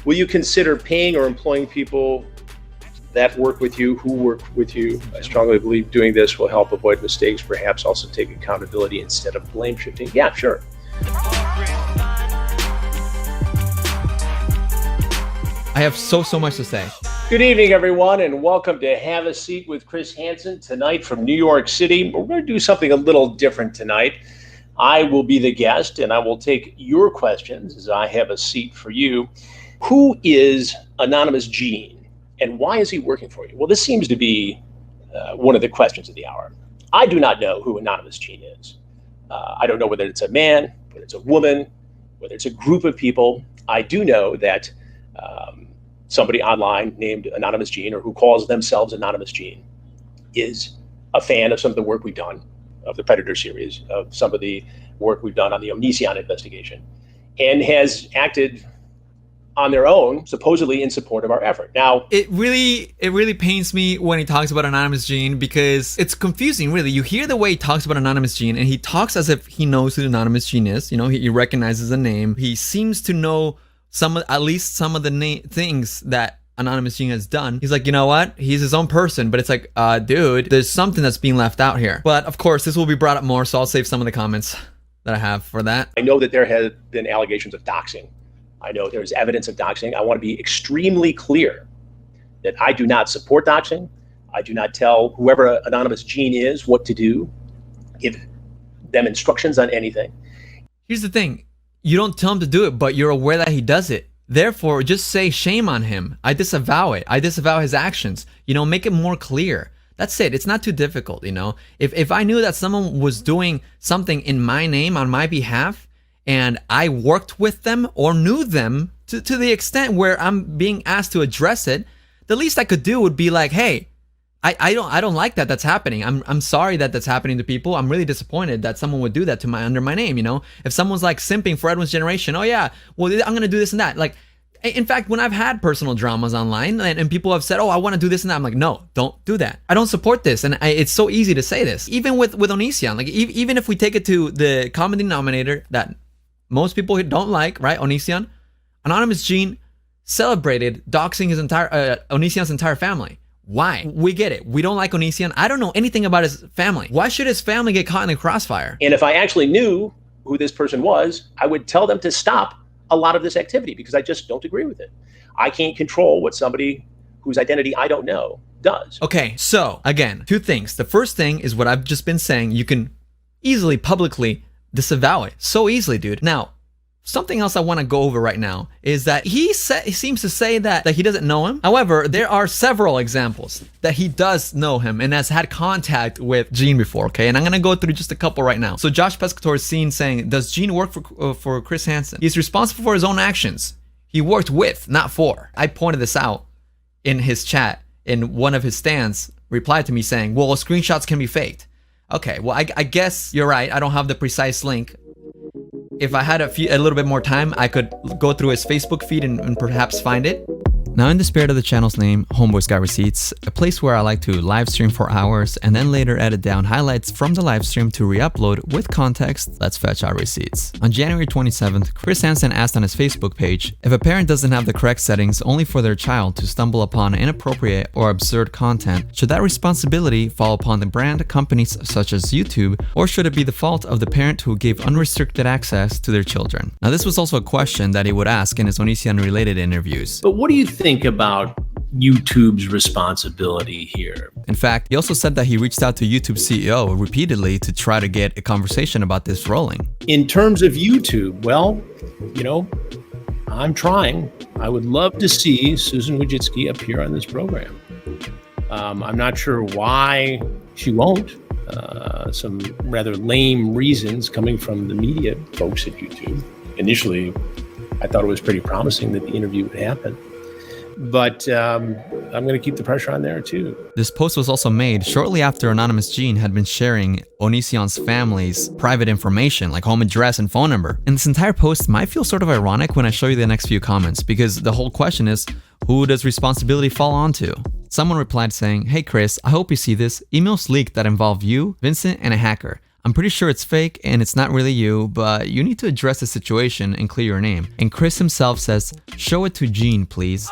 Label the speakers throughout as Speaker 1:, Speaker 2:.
Speaker 1: Will you consider paying or employing people that work with you, who work with you? I strongly believe doing this will help avoid mistakes, perhaps also take accountability instead of blame shifting. Yeah, sure.
Speaker 2: I have so much to say.
Speaker 1: Good evening, everyone, and welcome to Have a Seat with Chris Hansen. Tonight from New York City, we're going to do something a little different tonight. I will be the guest, and I will take your questions as I have a seat for you. Who is Anonymous Gene, and why is he working for you? Well, this seems to be one of the questions of the hour. I do not know who Anonymous Gene is. I don't know whether it's a man, whether it's a woman, whether it's a group of people. I do know that somebody online named Anonymous Gene, or who calls themselves Anonymous Gene, is a fan of some of the work we've done, of the Predator series, of some of the work we've done on the Onision investigation, and has acted on their own, supposedly in support of our effort. Now,
Speaker 2: it really pains me when he talks about Anonymous Gene, because it's confusing, really. You hear the way he talks about Anonymous Gene, and he talks as if he knows who Anonymous Gene is. You know, he recognizes the name. He seems to know at least some of the things that Anonymous Gene has done. He's like, you know what? He's his own person, but it's like, dude, there's something that's being left out here. But of course, this will be brought up more, so I'll save some of the comments that I have for that.
Speaker 1: I know that there have been allegations of doxing. I know there's evidence of doxing. I want to be extremely clear that I do not support doxing. I do not tell whoever Anonymous Gene is what to do, give them instructions on anything.
Speaker 2: Here's the thing. You don't tell him to do it, but you're aware that he does it. Therefore, just say shame on him. I disavow it. I disavow his actions. You know, make it more clear. That's it. It's not too difficult, you know. If I knew that someone was doing something in my name on my behalf, and I worked with them or knew them to the extent where I'm being asked to address it, the least I could do would be like, hey, I don't like that that's happening. I'm sorry that that's happening to people. I'm really disappointed that someone would do that to under my name, you know? If someone's like simping for Edwin's generation, oh yeah, well, I'm gonna do this and that. Like, in fact, when I've had personal dramas online and people have said, oh, I want to do this and that, I'm like, no, don't do that. I don't support this. And it's so easy to say this. Even with Onision, like even if we take it to the common denominator that most people don't like, right? Onision, Anonymous Gene celebrated doxing his Onision's entire family. Why? We get it. We don't like Onision. I don't know anything about his family. Why should his family get caught in the crossfire?
Speaker 1: And if I actually knew who this person was, I would tell them to stop a lot of this activity, because I just don't agree with it. I can't control what somebody whose identity I don't know does.
Speaker 2: Okay, so again, two things. The first thing is what I've just been saying. You can easily publicly disavow it. So easily, dude. Now, something else I want to go over right now is that he seems to say that he doesn't know him. However, there are several examples that he does know him and has had contact with Gene before, okay? And I'm going to go through just a couple right now. So Josh Pescator is seen saying, does Gene work for Chris Hansen? He's responsible for his own actions. He worked with, not for. I pointed this out in his chat, in one of his stands replied to me saying, well, screenshots can be faked. Okay, well, I guess you're right. I don't have the precise link. If I had a little bit more time, I could go through his Facebook feed and perhaps find it. Now, in the spirit of the channel's name, Homeboys Got Receipts, a place where I like to live stream for hours and then later edit down highlights from the live stream to re-upload with context, let's fetch our receipts. On January 27th, Chris Hansen asked on his Facebook page, if a parent doesn't have the correct settings only for their child to stumble upon inappropriate or absurd content, should that responsibility fall upon the brand companies such as YouTube, or should it be the fault of the parent who gave unrestricted access to their children? Now, this was also a question that he would ask in his Onision-related interviews.
Speaker 3: But what do you think about YouTube's responsibility here?
Speaker 2: In fact, he also said that he reached out to YouTube CEO repeatedly to try to get a conversation about this rolling.
Speaker 3: In terms of YouTube, well, you know, I'm trying. I would love to see Susan Wojcicki appear on this program. I'm not sure why she won't. Some rather lame reasons coming from the media folks at YouTube. Initially, I thought it was pretty promising that the interview would happen. But I'm going to keep the pressure on there too.
Speaker 2: This post was also made shortly after Anonymous Gene had been sharing Onision's family's private information, like home address and phone number. And this entire post might feel sort of ironic when I show you the next few comments, because the whole question is, who does responsibility fall onto? Someone replied saying, hey Chris, I hope you see this. Emails leaked that involve you, Vincent, and a hacker. I'm pretty sure it's fake and it's not really you, but you need to address the situation and clear your name. And Chris himself says, show it to Gene, please.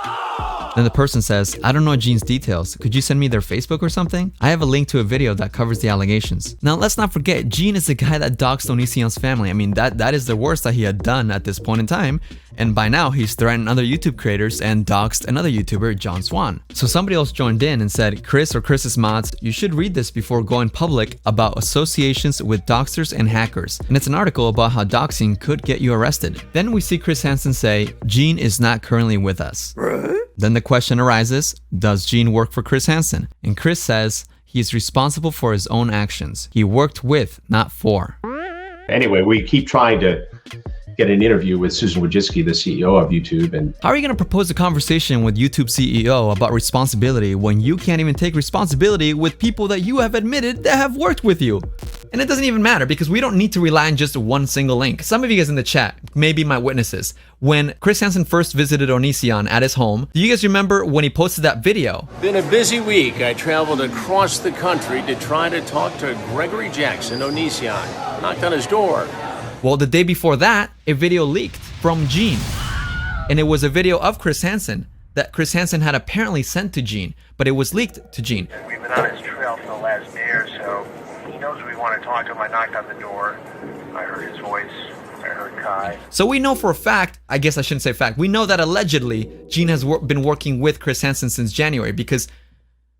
Speaker 2: Then the person says, I don't know Gene's details. Could you send me their Facebook or something? I have a link to a video that covers the allegations. Now, let's not forget, Gene is the guy that doxed Onision's family. I mean, that is the worst that he had done at this point in time. And by now, he's threatened other YouTube creators and doxed another YouTuber, John Swan. So somebody else joined in and said, Chris or Chris's mods, you should read this before going public about associations with doxers and hackers. And it's an article about how doxing could get you arrested. Then we see Chris Hansen say, Gene is not currently with us. Then the question arises, does Gene work for Chris Hansen? And Chris says he is responsible for his own actions. He worked with, not for.
Speaker 1: Anyway, we keep trying to get an interview with Susan Wojcicki, the CEO of YouTube. And
Speaker 2: how are you going to propose a conversation with YouTube CEO about responsibility when you can't even take responsibility with people that you have admitted that have worked with you? And it doesn't even matter because we don't need to rely on just one single link. Some of you guys in the chat may be my witnesses. When Chris Hansen first visited Onision at his home, do you guys remember when he posted that video?
Speaker 4: Been a busy week. I traveled across the country to try to talk to Gregory Jackson, Onision. Knocked on his door.
Speaker 2: Well, the day before that, a video leaked from Gene. And it was a video of Chris Hansen that Chris Hansen had apparently sent to Gene, but it was leaked to Gene.
Speaker 5: We've been on his trail for the last day or so. He knows we want to talk to him. I knocked on the door. I heard his voice. I heard Kai.
Speaker 2: So we know for a fact, I guess I shouldn't say fact, we know that allegedly Gene has been working with Chris Hansen since January because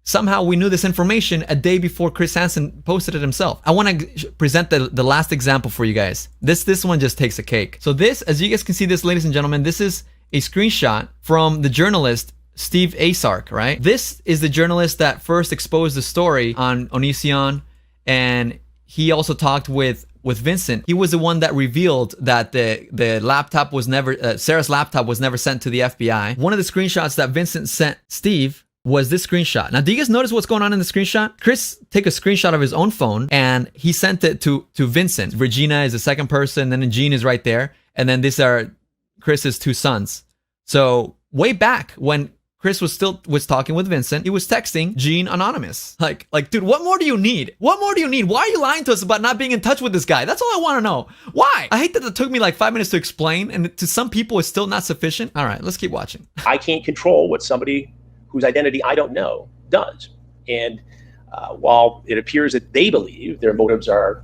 Speaker 2: somehow we knew this information a day before Chris Hansen posted it himself. I want to present the last example for you guys. This one just takes a cake. So this, as you guys can see this, ladies and gentlemen, this is a screenshot from the journalist Steve Asark, right? This is the journalist that first exposed the story on Onision, and he also talked with Vincent. He was the one that revealed that the laptop was never, Sarah's laptop was never sent to the FBI. One of the screenshots that Vincent sent Steve was this screenshot. Now, do you guys notice what's going on in the screenshot? Chris took a screenshot of his own phone and he sent it to Vincent. Regina is the second person, then Gene is right there. And then these are Chris's two sons. So way back when Chris was talking with Vincent, he was texting Gene anonymous. Like, dude, what more do you need? What more do you need? Why are you lying to us about not being in touch with this guy? That's all I want to know. Why? I hate that it took me like 5 minutes to explain, and to some people it's still not sufficient. All right, let's keep watching.
Speaker 1: I can't control what somebody whose identity I don't know does. And while it appears that they believe their motives are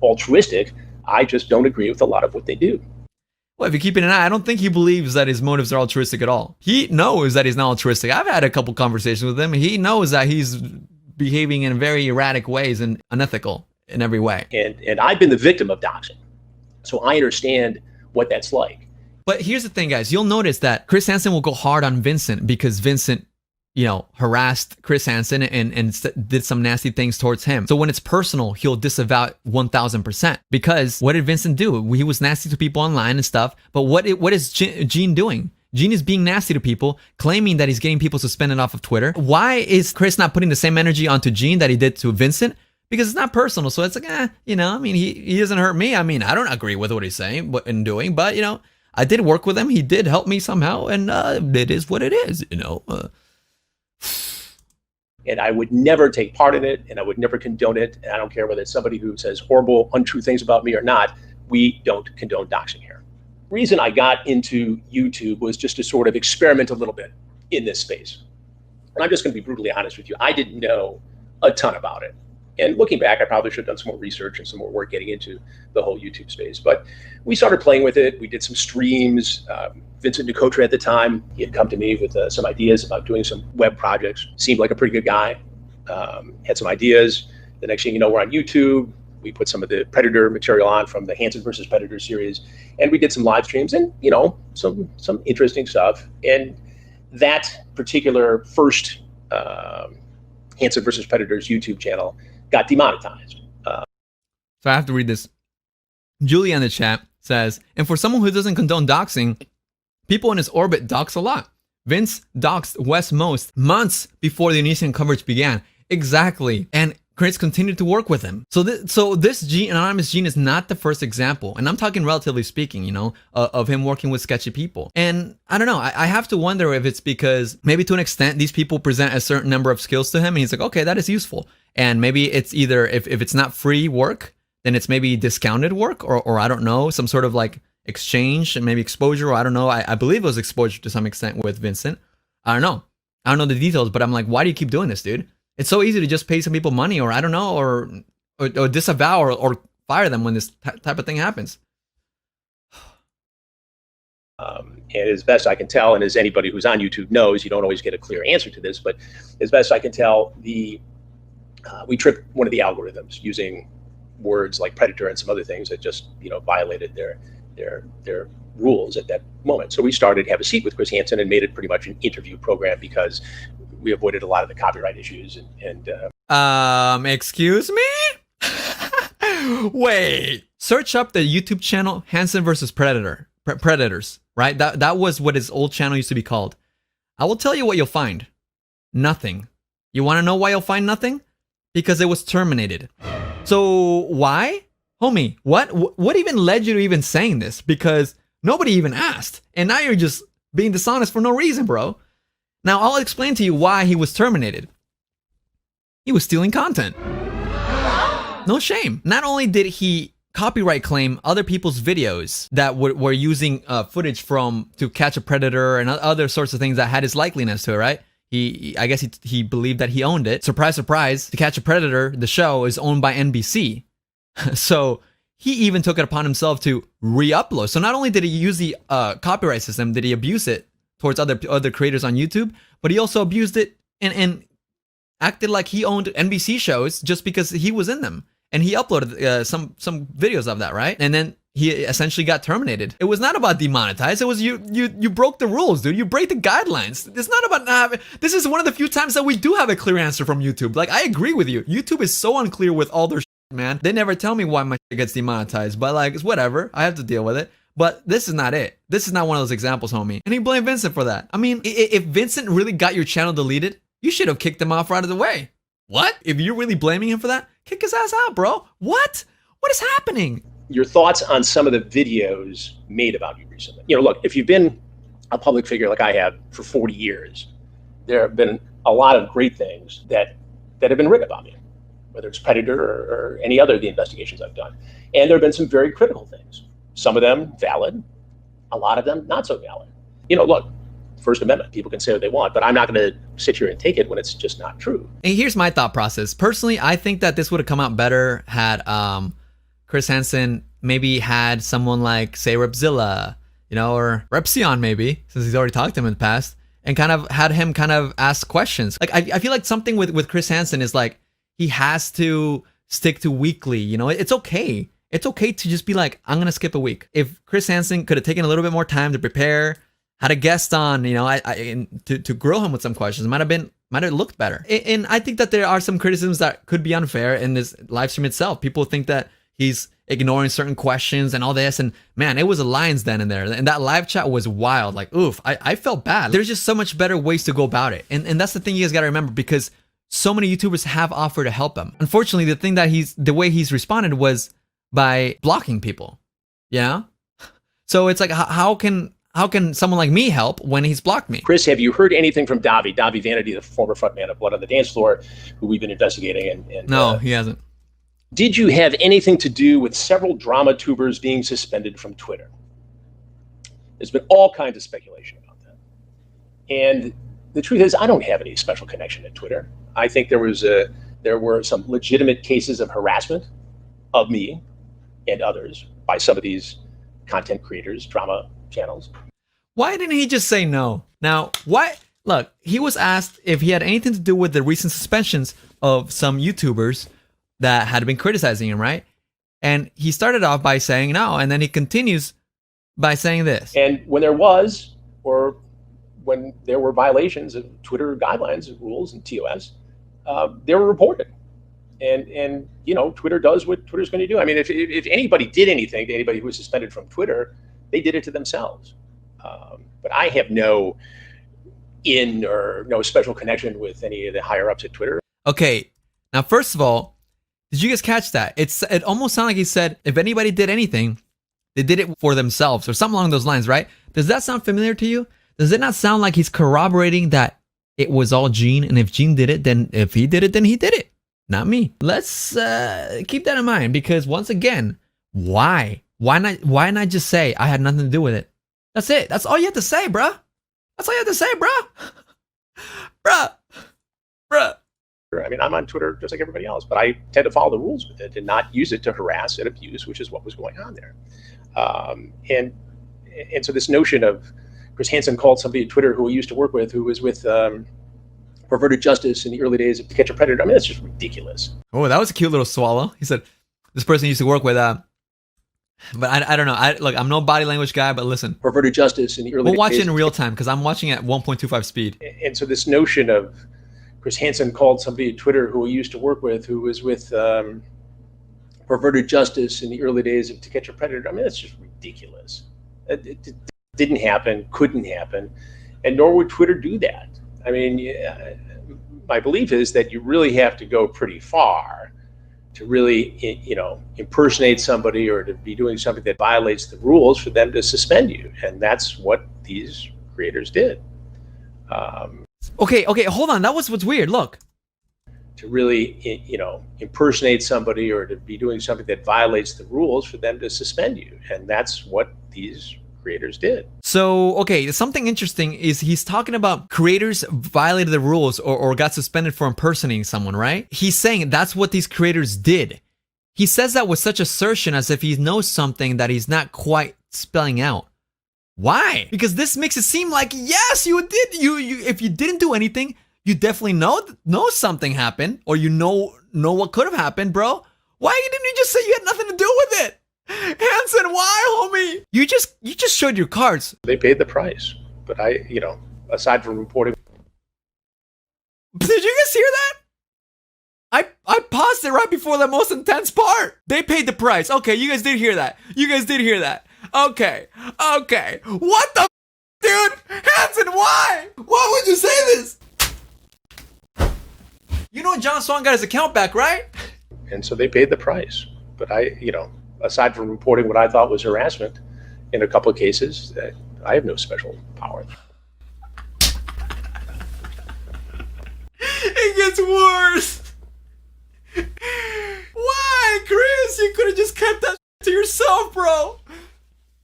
Speaker 1: altruistic, I just don't agree with a lot of what they do.
Speaker 2: Well, if you keep it in eye, I don't think he believes that his motives are altruistic at all. He knows that he's not altruistic. I've had a couple conversations with him. He knows that he's behaving in very erratic ways and unethical in every way.
Speaker 1: And I've been the victim of doxing, so I understand what that's like.
Speaker 2: But here's the thing, guys. You'll notice that Chris Hansen will go hard on Vincent because Vincent, harassed Chris Hansen and did some nasty things towards him. So when it's personal, he'll disavow it 1000%. Because what did Vincent do? He was nasty to people online and stuff. But what is Gene doing? Gene is being nasty to people, claiming that he's getting people suspended off of Twitter. Why is Chris not putting the same energy onto Gene that he did to Vincent? Because it's not personal. So it's like, he doesn't hurt me. I mean, I don't agree with what he's saying and doing, but, I did work with him. He did help me somehow, and it is what it is,
Speaker 1: And I would never take part in it, and I would never condone it. And I don't care whether it's somebody who says horrible, untrue things about me or not. We don't condone doxing here. The reason I got into YouTube was just to sort of experiment a little bit in this space. And I'm just going to be brutally honest with you. I didn't know a ton about it. And looking back, I probably should have done some more research and some more work getting into the whole YouTube space. But we started playing with it. We did some streams. Vincent Ducotre at the time, he had come to me with some ideas about doing some web projects. Seemed like a pretty good guy. Had some ideas. The next thing you know, we're on YouTube. We put some of the Predator material on from the Hansen versus Predator series. And we did some live streams and, some interesting stuff. And that particular first Hansen versus Predators YouTube channel got demonetized.
Speaker 2: So I have to read this. Julia in the chat says, and for someone who doesn't condone doxing, people in his orbit dox a lot. Vince doxed Wes Most months before the Onision coverage began. Exactly. And Chris continued to work with him. So this anonymous Gene is not the first example. And I'm talking relatively speaking, of him working with sketchy people. And I don't know, I have to wonder if it's because maybe to an extent, these people present a certain number of skills to him. And he's like, okay, that is useful. And maybe it's either, if it's not free work, then it's maybe discounted work, or I don't know, some sort of like exchange and maybe exposure, or I don't know. I believe it was exposure to some extent with Vincent. I don't know. I don't know the details, but I'm like, why do you keep doing this, dude? It's so easy to just pay some people money, or I don't know, or disavow or fire them when this type of thing happens.
Speaker 1: And as best I can tell, and as anybody who's on YouTube knows, you don't always get a clear answer to this, but as best I can tell, we tripped one of the algorithms using words like predator and some other things that just violated their rules at that moment. So we started Have a Seat with Chris Hansen and made it pretty much an interview program because we avoided a lot of the copyright issues
Speaker 2: excuse me? Wait. Search up the YouTube channel Hansen versus Predators, right? That was what his old channel used to be called. I will tell you what you'll find. Nothing. You want to know why you'll find nothing? Because it was terminated. So why? Homie, what even led you to even saying this? Because nobody even asked. And now you're just being dishonest for no reason, bro. Now I'll explain to you why he was terminated. He was stealing content. No shame. Not only did he copyright claim other people's videos that were using footage from To Catch a Predator and other sorts of things that had his likeliness to it, right? I guess he believed that he owned it. Surprise, surprise. To Catch a Predator, the show, is owned by NBC. So he even took it upon himself to re-upload. So not only did he use the copyright system, did he abuse it towards other creators on YouTube, but he also abused it and acted like he owned NBC shows just because he was in them. And he uploaded some videos of that, right? And then he essentially got terminated. It was not about demonetized. It was you broke the rules, dude. You break the guidelines. It's not about not having. This is one of the few times that we do have a clear answer from YouTube. Like, I agree with you. YouTube is so unclear with all their shit, man. They never tell me why my shit gets demonetized, but like, it's whatever. I have to deal with it. But this is not it. This is not one of those examples, homie. And he blamed Vincent for that. I mean, if Vincent really got your channel deleted, you should have kicked him off right out of the way. What? If you're really blaming him for that, kick his ass out, bro. What? What is happening?
Speaker 1: Your thoughts on some of the videos made about you recently. Look, if you've been a public figure like I have for 40 years, there have been a lot of great things that have been written about me, whether it's Predator or any other of the investigations I've done. And there have been some very critical things. Some of them valid, a lot of them not so valid. Look, First Amendment, people can say what they want, but I'm not going to sit here and take it when it's just not true.
Speaker 2: And here's my thought process. Personally, I think that this would have come out better had Chris Hansen maybe had someone like, say, Repzilla, or Repsion maybe, since he's already talked to him in the past, and kind of had him kind of ask questions. Like, I feel like something with Chris Hansen is like, he has to stick to weekly, it's okay. It's okay to just be like, I'm going to skip a week. If Chris Hansen could have taken a little bit more time to prepare, had a guest on, to grill him with some questions, might have looked better. And I think that there are some criticisms that could be unfair in this live stream itself. People think that he's ignoring certain questions and all this. And man, it was a lion's den in there. And that live chat was wild. Like, oof, I felt bad. There's just so much better ways to go about it. And that's the thing you guys got to remember, because so many YouTubers have offered to help him. Unfortunately, the way he's responded was by blocking people. Yeah. So it's like, how can someone like me help when he's blocked me?
Speaker 1: Chris, have you heard anything from Dahvie Vanity, the former frontman of Blood on the Dance Floor, who we've been investigating? And
Speaker 2: no, he hasn't.
Speaker 1: Did you have anything to do with several drama tubers being suspended from Twitter? There's been all kinds of speculation about that. And the truth is, I don't have any special connection to Twitter. I think there were some legitimate cases of harassment of me and others by some of these content creators, drama channels.
Speaker 2: Why didn't he just say no? Now, why? Look, he was asked if he had anything to do with the recent suspensions of some YouTubers that had been criticizing him, right? And he started off by saying no, and then he continues by saying this.
Speaker 1: And when there was, or when there were violations of Twitter guidelines and rules and TOS, they were reported. And Twitter does what Twitter's going to do. I mean, if anybody did anything to anybody who was suspended from Twitter, they did it to themselves. But I have no special connection with any of the higher ups at Twitter.
Speaker 2: Okay, now first of all, did you guys catch that? It almost sounded like he said, if anybody did anything, they did it for themselves or something along those lines, right? Does that sound familiar to you? Does it not sound like he's corroborating that it was all Gene, and if Gene did it, then if he did it, then he did it? not me. Let's keep that in mind, because once again, why? Why not just say I had nothing to do with it? That's it. That's all you have to say, bruh. That's all you have to say, bruh. Bruh.
Speaker 1: I mean, I'm on Twitter just like everybody else, but I tend to follow the rules with it and not use it to harass and abuse, which is what was going on there. And so this notion of Chris Hansen called somebody at Twitter who he used to work with, who was with Perverted Justice in the early days of To Catch a Predator. I mean, that's just ridiculous.
Speaker 2: Oh, that was a cute little swallow. He said, this person used to work with, but I don't know. Look, I'm no body language guy, but listen.
Speaker 1: Perverted Justice in the early days.
Speaker 2: We'll watch it in real time because I'm watching at 1.25 speed.
Speaker 1: And so this notion of Chris Hansen called somebody at Twitter who he used to work with, who was with Perverted Justice in the early days of To Catch a Predator. I mean, that's just ridiculous. It didn't happen, couldn't happen, and nor would Twitter do that. I mean, my belief is that you really have to go pretty far to really, impersonate somebody or to be doing something that violates the rules for them to suspend you, and that's what these creators did.
Speaker 2: Okay, hold on. That was what's weird. Look.
Speaker 1: To really, impersonate somebody or to be doing something that violates the rules for them to suspend you. And that's what these creators did.
Speaker 2: So, okay, something interesting is he's talking about creators violated the rules or got suspended for impersonating someone, right? He's saying that's what these creators did. He says that with such assertion as if he knows something that he's not quite spelling out. Why? Because this makes it seem like, yes, you did. You if you didn't do anything, you definitely know something happened, or you know what could have happened, bro. Why didn't you just say you had nothing to do with it? Hansen, why, homie? You just showed your cards.
Speaker 1: They paid the price. But aside from reporting.
Speaker 2: Did you guys hear that? I paused it right before the most intense part. They paid the price. Okay, you guys did hear that. Okay. What the dude? Hansen, why? Why would you say this? You know John Swan got his account back, right?
Speaker 1: And so they paid the price. But aside from reporting what I thought was harassment, in a couple of cases, I have no special power.
Speaker 2: It gets worse. Why, Chris? You could have just kept that to yourself, bro.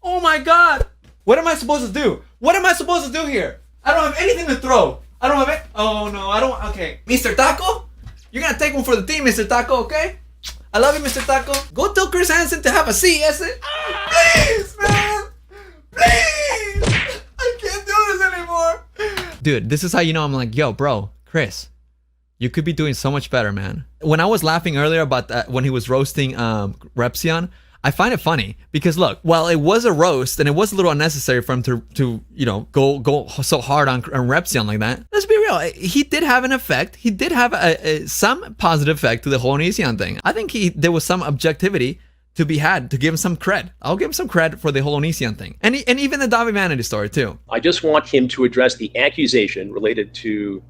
Speaker 2: Oh my God. What am I supposed to do? What am I supposed to do here? I don't have anything to throw. I don't have it. Oh no, I don't. Okay. Mr. Taco? You're gonna take one for the team, Mr. Taco, okay? I love you, Mr. Taco. Go tell Chris Hansen to have a seat, yes? Please, man. Please. I can't do this anymore. Dude, this is how you know I'm like, yo, bro, Chris, you could be doing so much better, man. When I was laughing earlier about that, when he was roasting Repzion, I find it funny because look, while it was a roast and it was a little unnecessary for him to go so hard on Repzion like that. Let's be real, he did have an effect. He did have some positive effect to the whole Onision thing. I think there was some objectivity to be had to give him some cred. I'll give him some cred for the whole Onision thing, and even the Dahvie Vanity story too.
Speaker 1: I just want him to address the accusation related to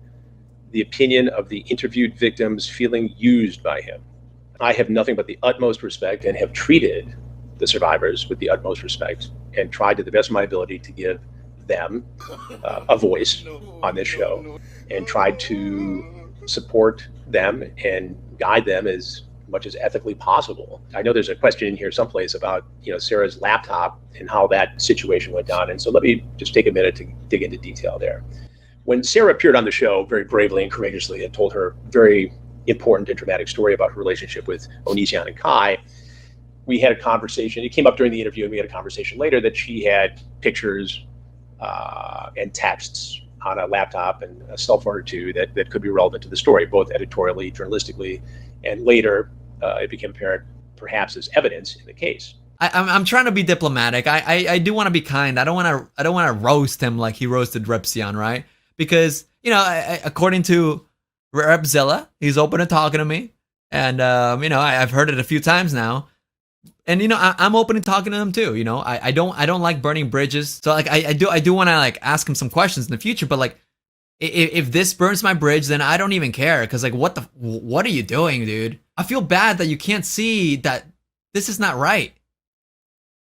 Speaker 1: the opinion of the interviewed victims feeling used by him. I have nothing but the utmost respect and have treated the survivors with the utmost respect and tried to the best of my ability to give them a voice on this show and tried to support them and guide them as much as ethically possible. I know there's a question in here someplace about Sarah's laptop and how that situation went down, and so let me just take a minute to dig into detail there. When Sarah appeared on the show very bravely and courageously and told her very important and dramatic story about her relationship with Onision and Kai, we had a conversation. It came up during the interview, and we had a conversation later that she had pictures and texts on a laptop and a cell phone or two that could be relevant to the story, both editorially, journalistically, and later it became apparent perhaps as evidence in the case.
Speaker 2: I'm trying to be diplomatic. I do want to be kind. I don't want to roast him like he roasted Repzion, right? Because according to Repzilla, he's open to talking to me, and I've heard it a few times now, and I'm open to talking to him too. I don't like burning bridges, so like I do want to like ask him some questions in the future, but like if this burns my bridge, then I don't even care, because like what are you doing, dude? I feel bad that you can't see that this is not right,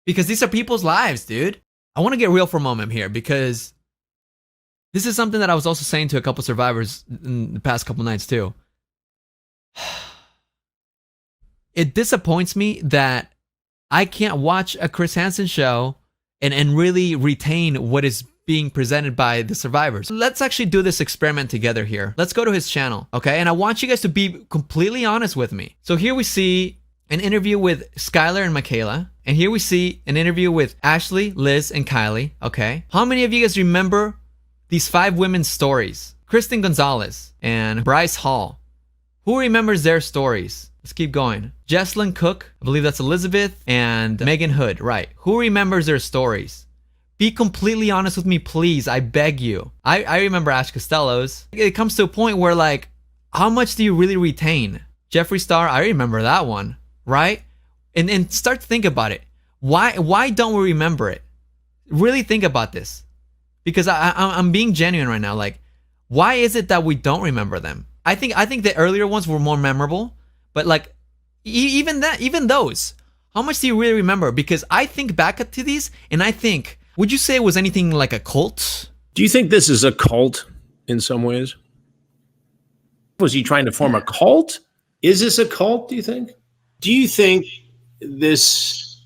Speaker 2: because these are people's lives, dude. I want to get real for a moment here, because this is something that I was also saying to a couple survivors in the past couple nights too. it disappoints me that I can't watch a Chris Hansen show and really retain what is being presented by the survivors. Let's actually do this experiment together here. Let's go to his channel, okay? And I want you guys to be completely honest with me. So here we see an interview with Skylar and Michaela. And here we see an interview with Ashley, Liz, and Kylie, okay? How many of you guys remember these 5 women's stories? Kristen Gonzalez and Bryce Hall. Who remembers their stories? Let's keep going. Jesslyn Cook, I believe that's Elizabeth, and Megan Hood, right. Who remembers their stories? Be completely honest with me, please. I beg you. I remember Ash Costello's. It comes to a point where, like, how much do you really retain? Jeffree Star, I remember that one, right? And start to think about it. Why don't we remember it? Really think about this. Because I'm being genuine right now. Like, why is it that we don't remember them? I think the earlier ones were more memorable. But like, even those, how much do you really remember? Because I think back to these and I think, would you say it was anything like a cult?
Speaker 3: Do you think this is a cult in some ways? Was he trying to form a cult? Is this a cult, do you think? Do you think this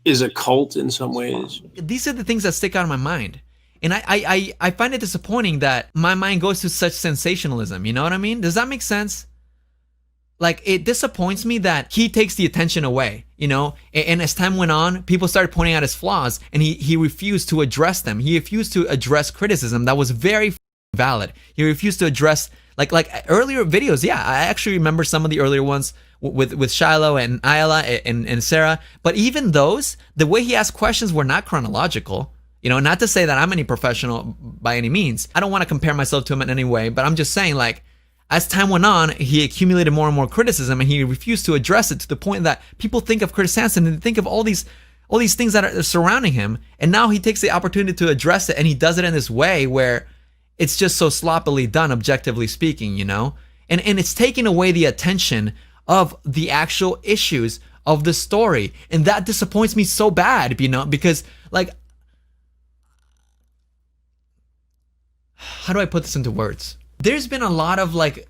Speaker 3: is a cult in some ways?
Speaker 2: These are the things that stick out in my mind. And I find it disappointing that my mind goes to such sensationalism. You know what I mean? Does that make sense? Like, it disappoints me that he takes the attention away, you know? And as time went on, people started pointing out his flaws, and he refused to address them. He refused to address criticism that was very valid. He refused to address, like earlier videos. Yeah, I actually remember some of the earlier ones with Shiloh and Ayla and Sarah. But even those, the way he asked questions were not chronological. You know, not to say that I'm any professional by any means. I don't want to compare myself to him in any way, but I'm just saying, like, as time went on, he accumulated more and more criticism, and he refused to address it to the point that people think of Chris Hansen and think of all these things that are surrounding him. And now he takes the opportunity to address it, and he does it in this way where it's just so sloppily done, objectively speaking, you know? And it's taking away the attention of the actual issues of the story. And that disappoints me so bad, you know, because, like, how do I put this into words? There's been a lot of, like,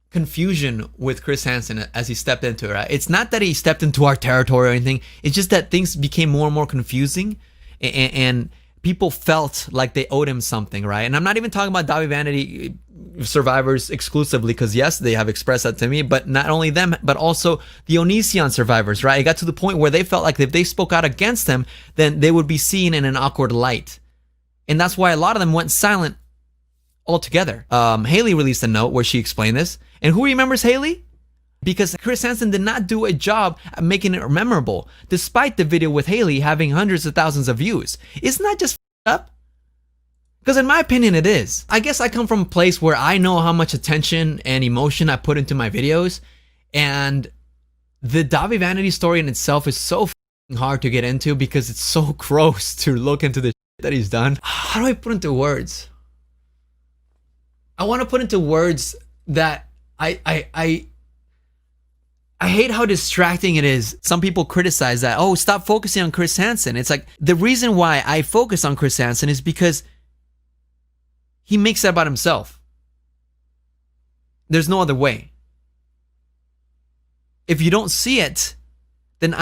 Speaker 2: confusion with Chris Hansen as he stepped into it, right? It's not that he stepped into our territory or anything. It's just that things became more and more confusing, and people felt like they owed him something, right? And I'm not even talking about Dahvie Vanity survivors exclusively, because yes, they have expressed that to me, but not only them, but also the Onision survivors, right? It got to the point where they felt like if they spoke out against him, then they would be seen in an awkward light. And that's why a lot of them went silent altogether. Haley released a note where she explained this. And who remembers Haley? Because Chris Hansen did not do a job at making it memorable, despite the video with Haley having hundreds of thousands of views. Isn't that just up? Because in my opinion, it is. I guess I come from a place where I know how much attention and emotion I put into my videos. And the Dahvie Vanity story in itself is so hard to get into because it's so gross to look into the that he's done. How do I put into words? I want to put into words that I hate how distracting it is. Some people criticize that, oh, stop focusing on Chris Hansen. It's like, the reason why I focus on Chris Hansen is because he makes it about himself. There's no other way. If you don't see it, then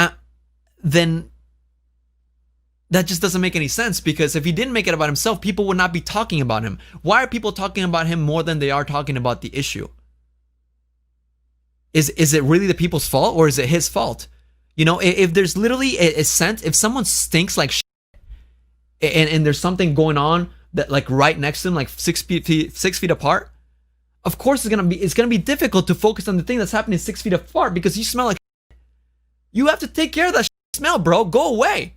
Speaker 2: that just doesn't make any sense, because if he didn't make it about himself, people would not be talking about him. Why are people talking about him more than they are talking about the issue? Is it really the people's fault, or is it his fault? You know, if there's literally a sense, if someone stinks like shit, and there's something going on that, like, right next to him, like 6 feet apart, of course it's gonna be difficult to focus on the thing that's happening 6 feet apart, because you smell like shit. You have to take care of that smell, bro. Go away.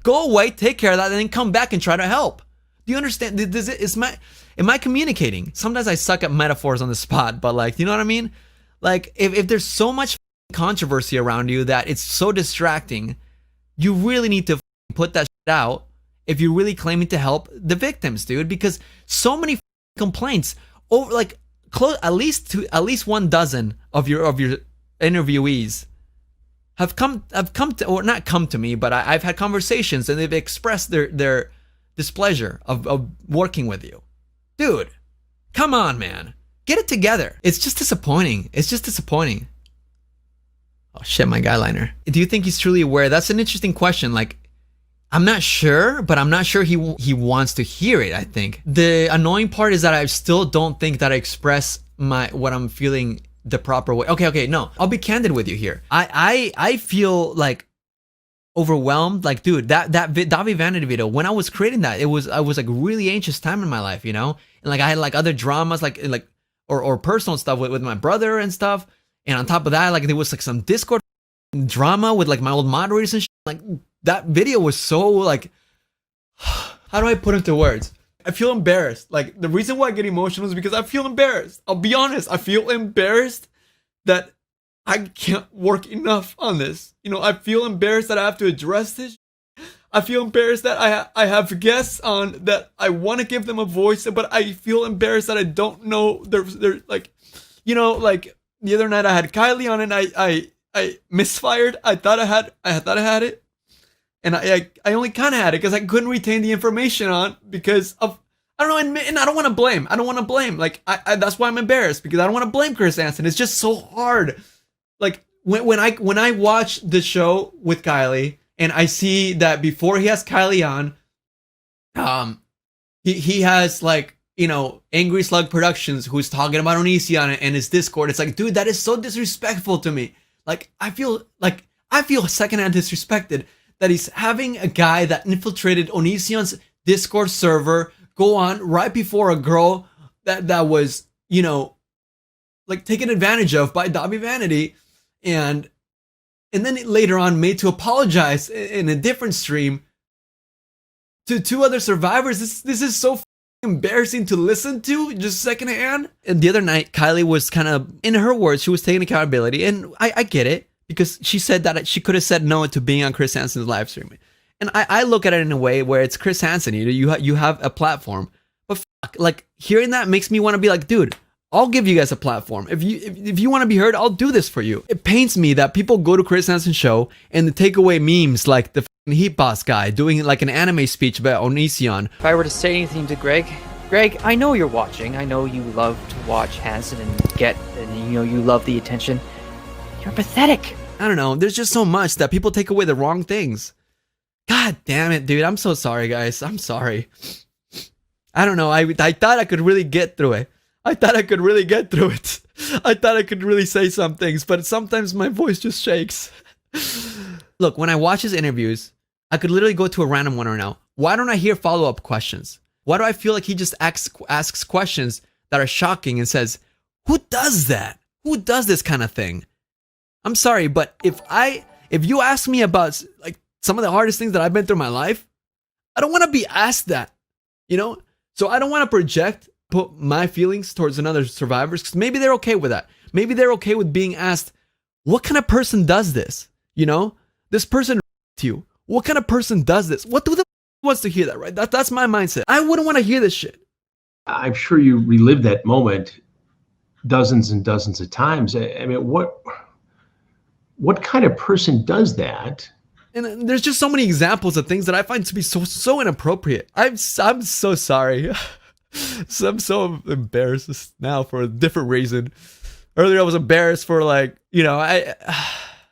Speaker 2: Go away, take care of that, and then come back and try to help. Do you understand? Am I communicating? Sometimes I suck at metaphors on the spot, but, like, you know what I mean? Like, if there's so much controversy around you that it's so distracting, you really need to put that shit out if you're really claiming to help the victims, dude. Because so many complaints over, like, at least 12 of your interviewees have come to, or not come to me, but I've had conversations and they've expressed their displeasure of working with you. Dude, come on, man. Get it together. It's just disappointing. It's just disappointing. Oh shit, my guy liner. Do you think he's truly aware? That's an interesting question. Like, I'm not sure, but I'm not sure he wants to hear it, I think. The annoying part is that I still don't think that I express what I'm feeling the proper way. Okay, no. I'll be candid with you here. I feel like overwhelmed. Like, dude, that Dahvie Vanity video, when I was creating that, I was like really anxious time in my life, you know? And like I had like other dramas like or personal stuff with my brother and stuff. And on top of that, like there was like some Discord drama with like my old moderators and shit. Like that video was so like, how do I put it into words? I feel embarrassed. Like the reason why I get emotional is because I feel embarrassed. I'll be honest. I feel embarrassed that I can't work enough on this. You know, I feel embarrassed that I have to address this. I feel embarrassed that I have guests on that I want to give them a voice, but I feel embarrassed that I don't know. They're like, you know, like the other night I had Kylie on and I misfired. I thought I had it. And I only kind of had it because I couldn't retain the information on because of, I don't know, and I don't want to blame. Like, that's why I'm embarrassed, because I don't want to blame Chris Hansen. It's just so hard. Like, when I watch the show with Kylie and I see that before he has Kylie on, he has, like, you know, Angry Slug Productions, who's talking about Onision and his Discord. It's like, dude, that is so disrespectful to me. Like, I feel secondhand disrespected that he's having a guy that infiltrated Onision's Discord server go on right before a girl that was, you know, like taken advantage of by Dahvie Vanity, and then later on made to apologize in a different stream to two other survivors. This is so embarrassing to listen to just secondhand. And the other night, Kylie was kind of, in her words, she was taking accountability, and I get it, because she said that she could have said no to being on Chris Hansen's live stream. And I look at it in a way where it's Chris Hansen. You have a platform, but fuck, like hearing that makes me want to be like, dude, I'll give you guys a platform. If you want to be heard, I'll do this for you. It pains me that people go to Chris Hansen's show and they take away memes like the Heat Boss guy doing like an anime speech about Onision.
Speaker 6: If I were to say anything to Greg, I know you're watching. I know you love to watch Hansen and you know you love the attention. You're pathetic.
Speaker 2: I don't know. There's just so much that people take away the wrong things. God damn it, dude. I'm so sorry, guys. I'm sorry. I don't know. I thought I could really get through it. I thought I could really say some things, but sometimes my voice just shakes. Look, when I watch his interviews, I could literally go to a random one right now. Why don't I hear follow-up questions? Why do I feel like he just asks questions that are shocking and says, who does that? Who does this kind of thing? I'm sorry, but if you ask me about like some of the hardest things that I've been through in my life, I don't want to be asked that, you know? So I don't want to put my feelings towards another survivors, because maybe they're okay with that. Maybe they're okay with being asked, what kind of person does this? You know, this person to you. What kind of person does this? What do the wants to hear that, right? That's my mindset. I wouldn't want to hear this shit.
Speaker 3: I'm sure you relived that moment dozens and dozens of times. I mean, what kind of person does that?
Speaker 2: And there's just so many examples of things that I find to be so inappropriate. I'm so sorry. So I'm so embarrassed now for a different reason. Earlier I was embarrassed for like, you know,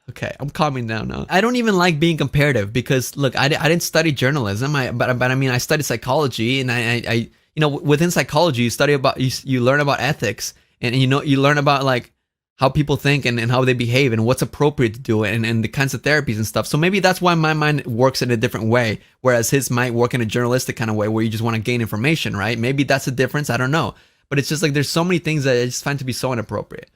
Speaker 2: okay, I'm calming down now. I don't even like being comparative because look, I didn't study journalism, but I mean I studied psychology, and I you know, within psychology you study about you learn about ethics, and you know, you learn about like how people think and how they behave and what's appropriate to do and the kinds of therapies and stuff. So maybe that's why my mind works in a different way, whereas his might work in a journalistic kind of way where you just want to gain information, right? Maybe that's a difference. I don't know. But it's just like there's so many things that I just find to be so inappropriate.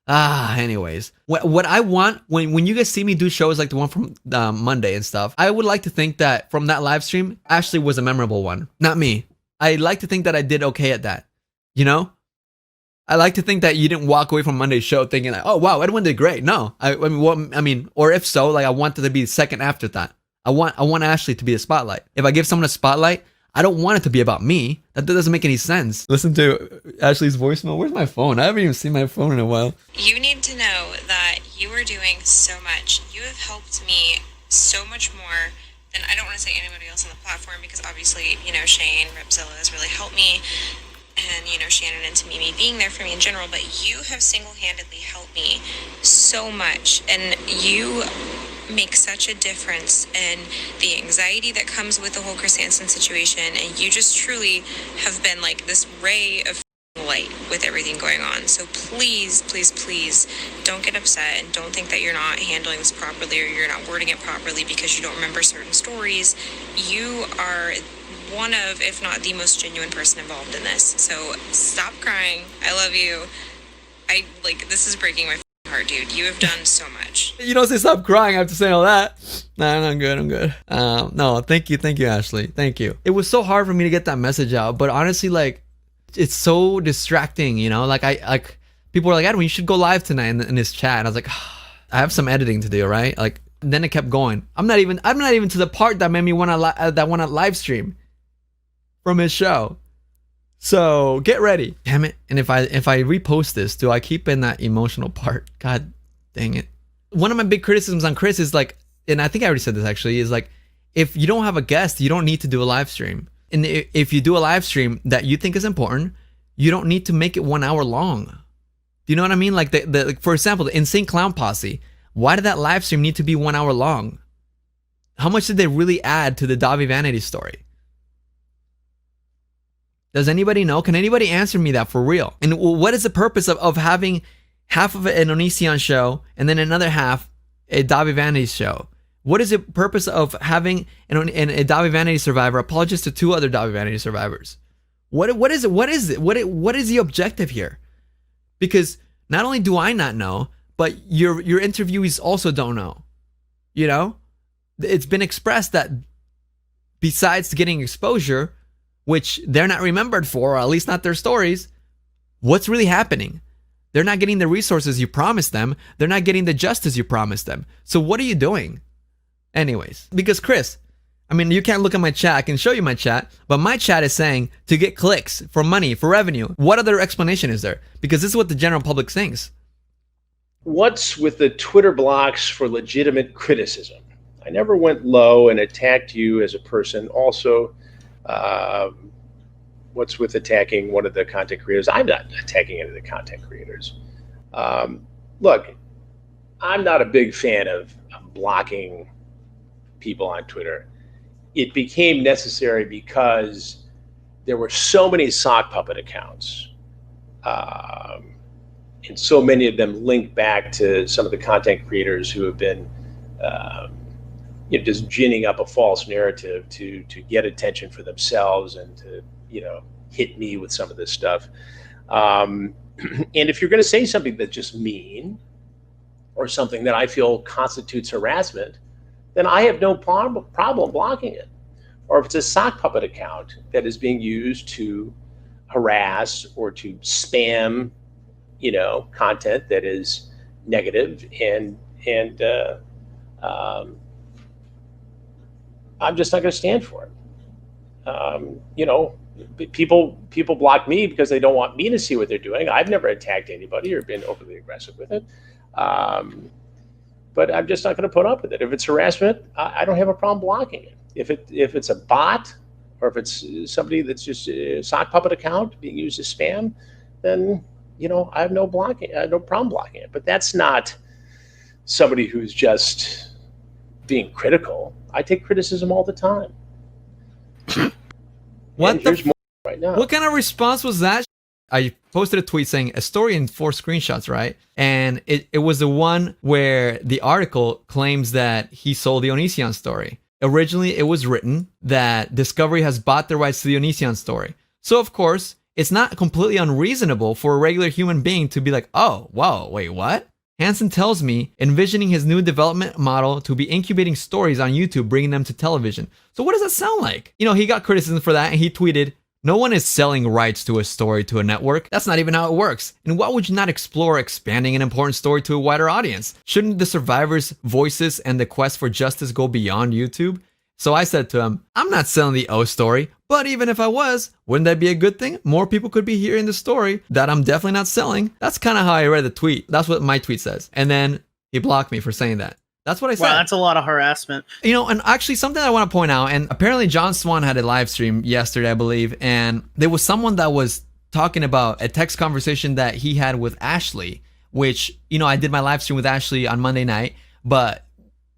Speaker 2: Anyways. What I want, when you guys see me do shows like the one from Monday and stuff, I would like to think that from that live stream, Ashley was a memorable one, not me. I like to think that I did okay at that, you know? I like to think that you didn't walk away from Monday's show thinking like, oh wow, Edwin did great. No, I mean, or if so, like I want it to be second after that. I want Ashley to be the spotlight. If I give someone a spotlight, I don't want it to be about me. That doesn't make any sense. Listen to Ashley's voicemail. Where's my phone? I haven't even seen my phone in a while.
Speaker 7: You need to know that you are doing so much. You have helped me so much more than, I don't want to say anybody else on the platform, because obviously, you know, Shane, Ripzilla has really helped me. and, you know, Shannon and to Mimi being there for me in general, but you have single-handedly helped me so much, and you make such a difference in the anxiety that comes with the whole Chris Hansen situation, and you just truly have been like this ray of light with everything going on. So please, please, please don't get upset and don't think that you're not handling this properly or you're not wording it properly because you don't remember certain stories. You are one of, if not the most genuine person involved in this. So stop crying. I love you. This is breaking my heart, dude. You have done so much.
Speaker 2: You don't say stop crying after saying all that. No, I'm good. No, thank you, Ashley. Thank you. It was so hard for me to get that message out, but honestly, like, it's so distracting, you know? Like people were like, Edwin, you should go live tonight in this chat. And I was like, I have some editing to do, right? Like, then it kept going. I'm not even to the part that made me want to live stream from his show. So get ready. Damn it. And if I repost this, do I keep in that emotional part? God dang it. One of my big criticisms on Chris is like, and I think I already said this actually, is like, if you don't have a guest, you don't need to do a live stream. And if you do a live stream that you think is important, you don't need to make it 1 hour long. Do you know what I mean? Like like for example, the Insane Clown Posse. Why did that live stream need to be 1 hour long? How much did they really add to the Dahvie Vanity story? Does anybody know? Can anybody answer me that for real? And what is the purpose of having half of it an Onision show and then another half a Dahvie Vanity show? What is the purpose of having a Dahvie Vanity survivor apologize to two other Dahvie Vanity survivors? What is it? What is it? What is the objective here? Because not only do I not know, but your interviewees also don't know. You know, it's been expressed that besides getting exposure, which they're not remembered for, or at least not their stories, what's really happening? They're not getting the resources you promised them. They're not getting the justice you promised them. So what are you doing? Anyways, because Chris, I mean, you can't look at my chat. I can show you my chat, but my chat is saying to get clicks, for money, for revenue. What other explanation is there? Because this is what the general public thinks.
Speaker 1: What's with the Twitter blocks for legitimate criticism? I never went low and attacked you as a person. Also, what's with attacking one of the content creators? I'm not attacking any of the content creators. Look, I'm not a big fan of blocking people on Twitter. It became necessary because there were so many sock puppet accounts, and so many of them linked back to some of the content creators who have been just ginning up a false narrative to get attention for themselves and to hit me with some of this stuff. And if you're going to say something that's just mean or something that I feel constitutes harassment, then I have no problem blocking it. Or if it's a sock puppet account that is being used to harass or to spam, content that is negative, and I'm just not going to stand for it. People block me because they don't want me to see what they're doing. I've never attacked anybody or been overly aggressive with it. But I'm just not going to put up with it. If it's harassment, I don't have a problem blocking it. If it's a bot or if it's somebody that's just a sock puppet account being used as spam, then I have no problem blocking it. But that's not somebody who's just being critical. I take criticism all the time.
Speaker 2: What
Speaker 1: right now?
Speaker 2: What kind of response was that? I posted a tweet saying a story in 4 screenshots, right? And it was the one where the article claims that he sold the Onision story. Originally, it was written that Discovery has bought the rights to the Onision story. So, of course, it's not completely unreasonable for a regular human being to be like, oh, whoa, wait, what? Hansen tells me, envisioning his new development model to be incubating stories on YouTube, bringing them to television. So what does that sound like? He got criticism for that, and he tweeted, no one is selling rights to a story to a network. That's not even how it works. And why would you not explore expanding an important story to a wider audience? Shouldn't the survivors' voices and the quest for justice go beyond YouTube? So I said to him, I'm not selling the O story, but even if I was, wouldn't that be a good thing? More people could be hearing the story that I'm definitely not selling. That's kind of how I read the tweet. That's what my tweet says. And then he blocked me for saying that. That's what I said.
Speaker 8: Wow, that's a lot of harassment.
Speaker 2: And actually something I want to point out, and apparently John Swan had a live stream yesterday, I believe, and there was someone that was talking about a text conversation that he had with Ashley, which, you know, I did my live stream with Ashley on Monday night, but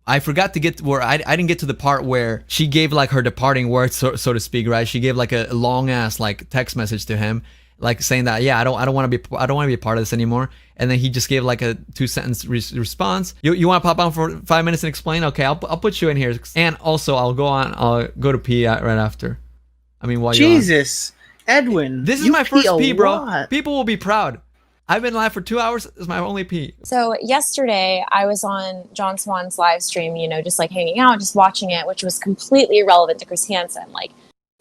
Speaker 2: I forgot to get where I didn't get to the part where she gave like her departing words, so to speak, right? She gave like a long ass like text message to him, like saying that, yeah, I don't want to be a part of this anymore. And then he just gave like a 2-sentence response. You want to pop on for 5 minutes and explain? Okay, I'll put you in here. And also I'll go to pee right after. I mean, while
Speaker 8: Jesus, Edwin,
Speaker 2: this is my first pee, bro. People will be proud. I've been live for 2 hours. It's my only pee.
Speaker 9: So yesterday I was on John Swan's live stream, you know, just like hanging out, just watching it, which was completely irrelevant to Chris Hansen. Like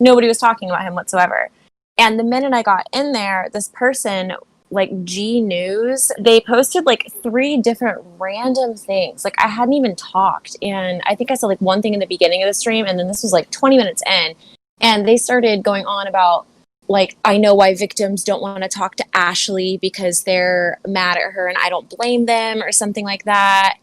Speaker 9: nobody was talking about him whatsoever. And the minute I got in there, this person, like G News, they posted like 3 different random things. Like I hadn't even talked. And I think I said like one thing in the beginning of the stream. And then this was like 20 minutes in. And they started going on about, like, I know why victims don't want to talk to Ashley because they're mad at her and I don't blame them or something like that.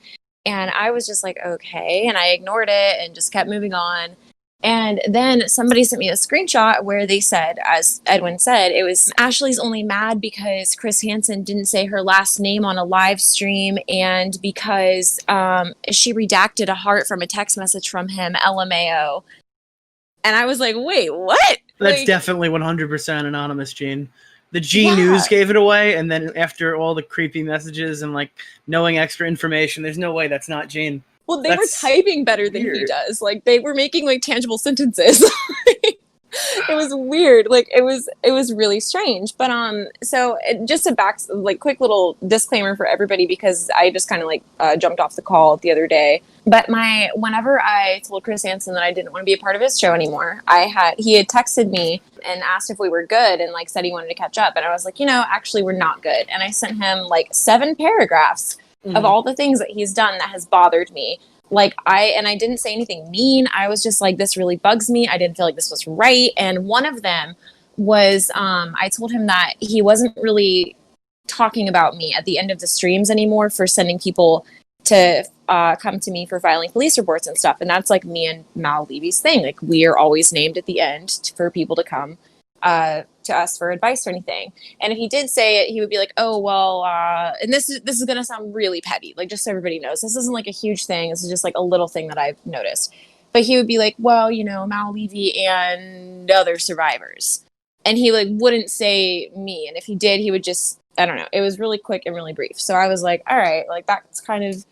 Speaker 9: And I was just like, okay. And I ignored it and just kept moving on. And then somebody sent me a screenshot where they said, as Edwin said, it was Ashley's only mad because Chris Hansen didn't say her last name on a live stream and because she redacted a heart from a text message from him, LMAO. And I was like, wait, what?
Speaker 8: That's
Speaker 9: like,
Speaker 8: definitely 100% anonymous, Gene. The G News gave it away, and then after all the creepy messages and like knowing extra information, there's no way that's not Gene.
Speaker 9: Well, they were typing better than he does. Like they were making like tangible sentences. It was weird. Like it was really strange. But so just a quick little disclaimer for everybody because I just kind of like jumped off the call the other day. But whenever I told Chris Hansen that I didn't want to be a part of his show anymore, he had texted me and asked if we were good and like said he wanted to catch up. And I was like, you know, actually we're not good. And I sent him like 7 paragraphs of all the things that he's done that has bothered me. Like I didn't say anything mean. I was just like, this really bugs me. I didn't feel like this was right. And one of them was, I told him that he wasn't really talking about me at the end of the streams anymore for sending people to come to me for filing police reports and stuff. And that's like me and Mal Levy's thing. Like we are always named at the end for people to come to us for advice or anything. And if he did say it, he would be like, oh, well, and this is going to sound really petty. Like, just so everybody knows, this isn't like a huge thing. This is just like a little thing that I've noticed. But he would be like, well, you know, Mal Levy and other survivors. And he like wouldn't say me. And if he did, he would just, I don't know. It was really quick and really brief. So I was like, all right, like that's kind of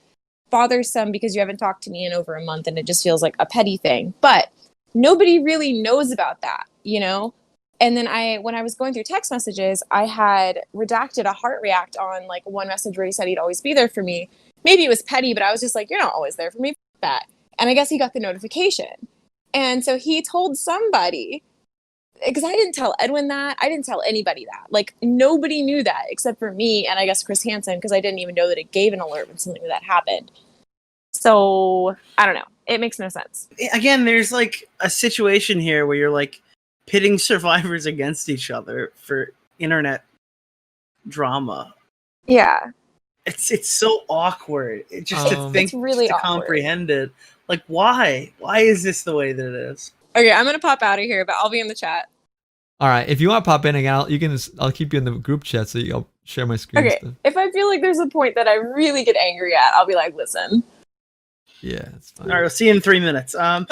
Speaker 9: bothersome because you haven't talked to me in over a month and it just feels like a petty thing. But nobody really knows about that, you know? And then when I was going through text messages, I had redacted a heart react on like one message where he said he'd always be there for me. Maybe it was petty, but I was just like, you're not always there for me. F that. And I guess he got the notification. And so he told somebody, because I didn't tell Edwin that. I didn't tell anybody that. Like nobody knew that except for me and I guess Chris Hansen, because I didn't even know that it gave an alert when something like that happened. So I don't know. It makes no sense.
Speaker 8: Again, there's like a situation here where you're like, pitting survivors against each other for internet drama.
Speaker 9: Yeah.
Speaker 8: It's so awkward. It just to think,
Speaker 9: it's really
Speaker 8: to comprehend it. Like, why? Why is this the way that it is?
Speaker 9: Okay, I'm gonna pop out of here, but I'll be in the chat.
Speaker 2: All right, if you want to pop in again, I'll keep you in the group chat so I'll share my screen.
Speaker 9: Okay, if I feel like there's a point that I really get angry at, I'll be like, listen.
Speaker 2: Yeah, it's fine.
Speaker 8: All right, we'll see you in 3 minutes.
Speaker 2: So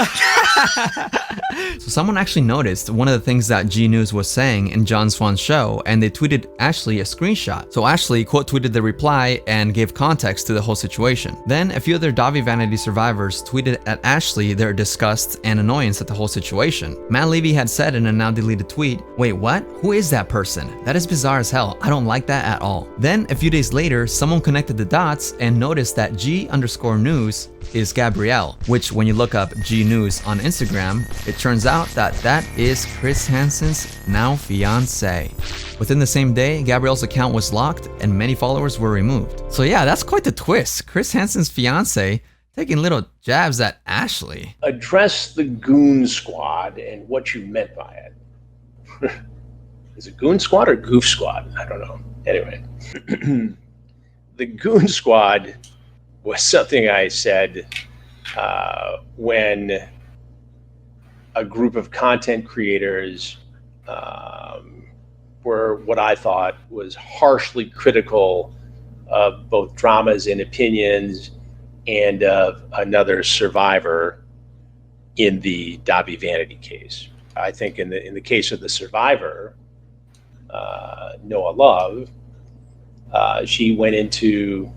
Speaker 2: someone actually noticed one of the things that G News was saying in John Swan's show, and they tweeted Ashley a screenshot. So Ashley quote tweeted the reply and gave context to the whole situation. Then a few other Dahvie Vanity survivors tweeted at Ashley their disgust and annoyance at the whole situation. Matt Levy had said in a now deleted tweet, "Wait, what? Who is that person? That is bizarre as hell. I don't like that at all." Then a few days later, someone connected the dots and noticed that G_news is Gabrielle, which when you look up G News on Instagram, it turns out that is Chris Hansen's now fiance. Within the same day, Gabrielle's account was locked and many followers were removed. So yeah, that's quite the twist. Chris Hansen's fiance taking little jabs at Ashley.
Speaker 1: Address the Goon Squad and what you meant by it. Is it Goon Squad or Goof Squad? I don't know. Anyway, the Goon Squad was something I said when a group of content creators were what I thought was harshly critical of both dramas and opinions and of another survivor in the Dahvie vanity case. I think in the case of the survivor, Noah Love, she went into,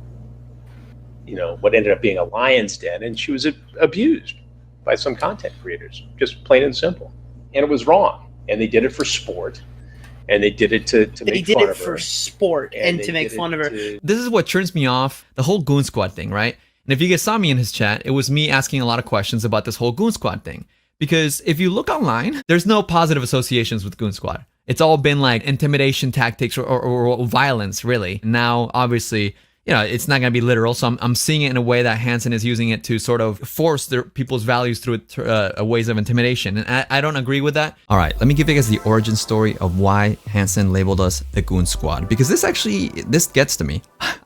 Speaker 1: what ended up being a lion's den, and she was abused by some content creators, just plain and simple. And it was wrong. And they did it for sport. And they did it to make fun of her. They did it for
Speaker 8: sport and to make fun of her.
Speaker 2: This is what turns me off, the whole Goon Squad thing, right? And if you guys saw me in his chat, it was me asking a lot of questions about this whole Goon Squad thing. Because if you look online, there's no positive associations with Goon Squad. It's all been like intimidation tactics or violence, really. Now, obviously, it's not going to be literal. So I'm seeing it in a way that Hansen is using it to sort of force people's values through ways of intimidation. And I don't agree with that. All right, let me give you guys the origin story of why Hansen labeled us the Goon Squad. Because this gets to me.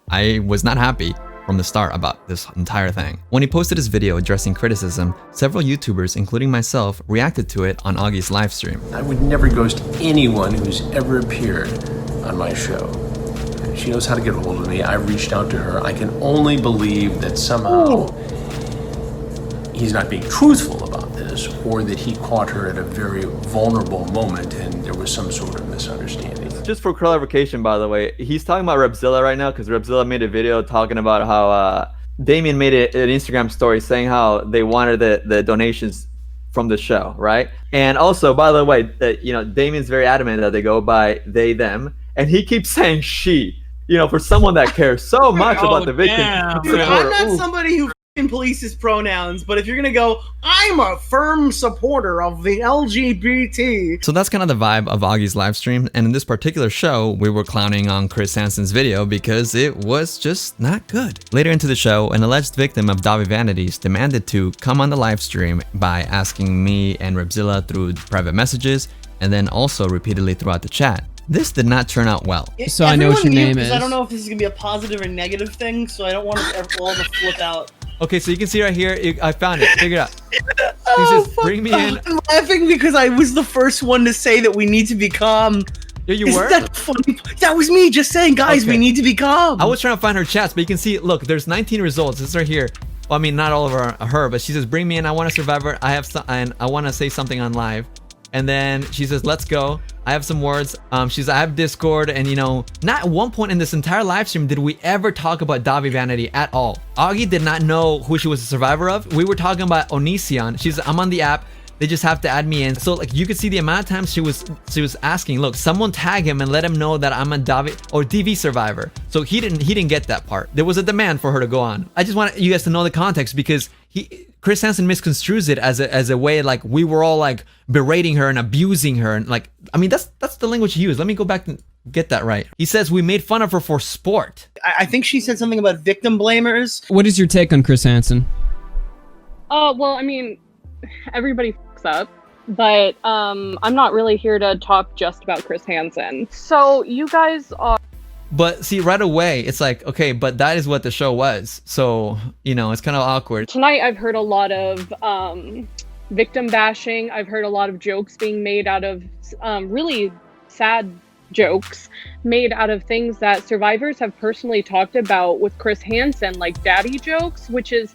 Speaker 2: I was not happy from the start about this entire thing. When he posted his video addressing criticism, several YouTubers, including myself, reacted to it on Augie's live stream.
Speaker 3: I would never ghost anyone who's ever appeared on my show. She knows how to get a hold of me. I've reached out to her. I can only believe that somehow he's not being truthful about this, or that he caught her at a very vulnerable moment and there was some sort of misunderstanding.
Speaker 10: Just for clarification, by the way, he's talking about Repzilla right now because Repzilla made a video talking about how Damien made an Instagram story saying how they wanted the donations from the show, right? And also, by the way, Damien's very adamant that they go by they, them, and he keeps saying she. For someone that cares so much about the victim.
Speaker 8: Dude, I'm not somebody who polices pronouns, but if you're gonna go, I'm a firm supporter of the LGBT.
Speaker 2: So that's kind of the vibe of Augie's live stream. And in this particular show, we were clowning on Chris Hansen's video because it was just not good. Later into the show, an alleged victim of Dahvie Vanities demanded to come on the live stream by asking me and Repzilla through private messages, and then also repeatedly throughout the chat. This did not turn out well.
Speaker 11: So I know what your name is.
Speaker 8: I don't know if this is gonna be a positive or negative thing, so I don't want us all to flip out.
Speaker 2: Okay, so you can see right here, I found it. Figure it out. He says, bring me in.
Speaker 8: I'm laughing because I was the first one to say that we need to be calm.
Speaker 2: Yeah, you were?
Speaker 8: That funny? That was me just saying, guys, we need to be calm.
Speaker 2: I was trying to find her chats, but you can see, look, there's 19 results. This is right here. Well, I mean, not all of her, but she says, bring me in. I want to survive her. And I want to say something on live. And then she says, let's go. I have some words. She says, I have Discord. And, not at one point in this entire live stream did we ever talk about Dahvie Vanity at all. Augie did not know who she was a survivor of. We were talking about Onision. She's, I'm on the app. They just have to add me in. So, you could see the amount of times she was asking, look, someone tag him and let him know that I'm a Dahvie or DV survivor. So he didn't get that part. There was a demand for her to go on. I just want you guys to know the context because Chris Hansen misconstrues it as a way like we were all like berating her and abusing her and that's the language he used. Let me go back and get that right. He says we made fun of her for sport.
Speaker 8: I think she said something about victim blamers.
Speaker 11: What is your take on Chris Hansen?
Speaker 12: Well, I mean, everybody fucks up, but I'm not really here to talk just about Chris Hansen. So you guys are.
Speaker 2: But see, right away, it's like, okay, but that is what the show was. So, it's kind of awkward.
Speaker 12: Tonight, I've heard a lot of victim bashing. I've heard a lot of jokes being made out of really sad jokes made out of things that survivors have personally talked about with Chris Hansen, like daddy jokes, which is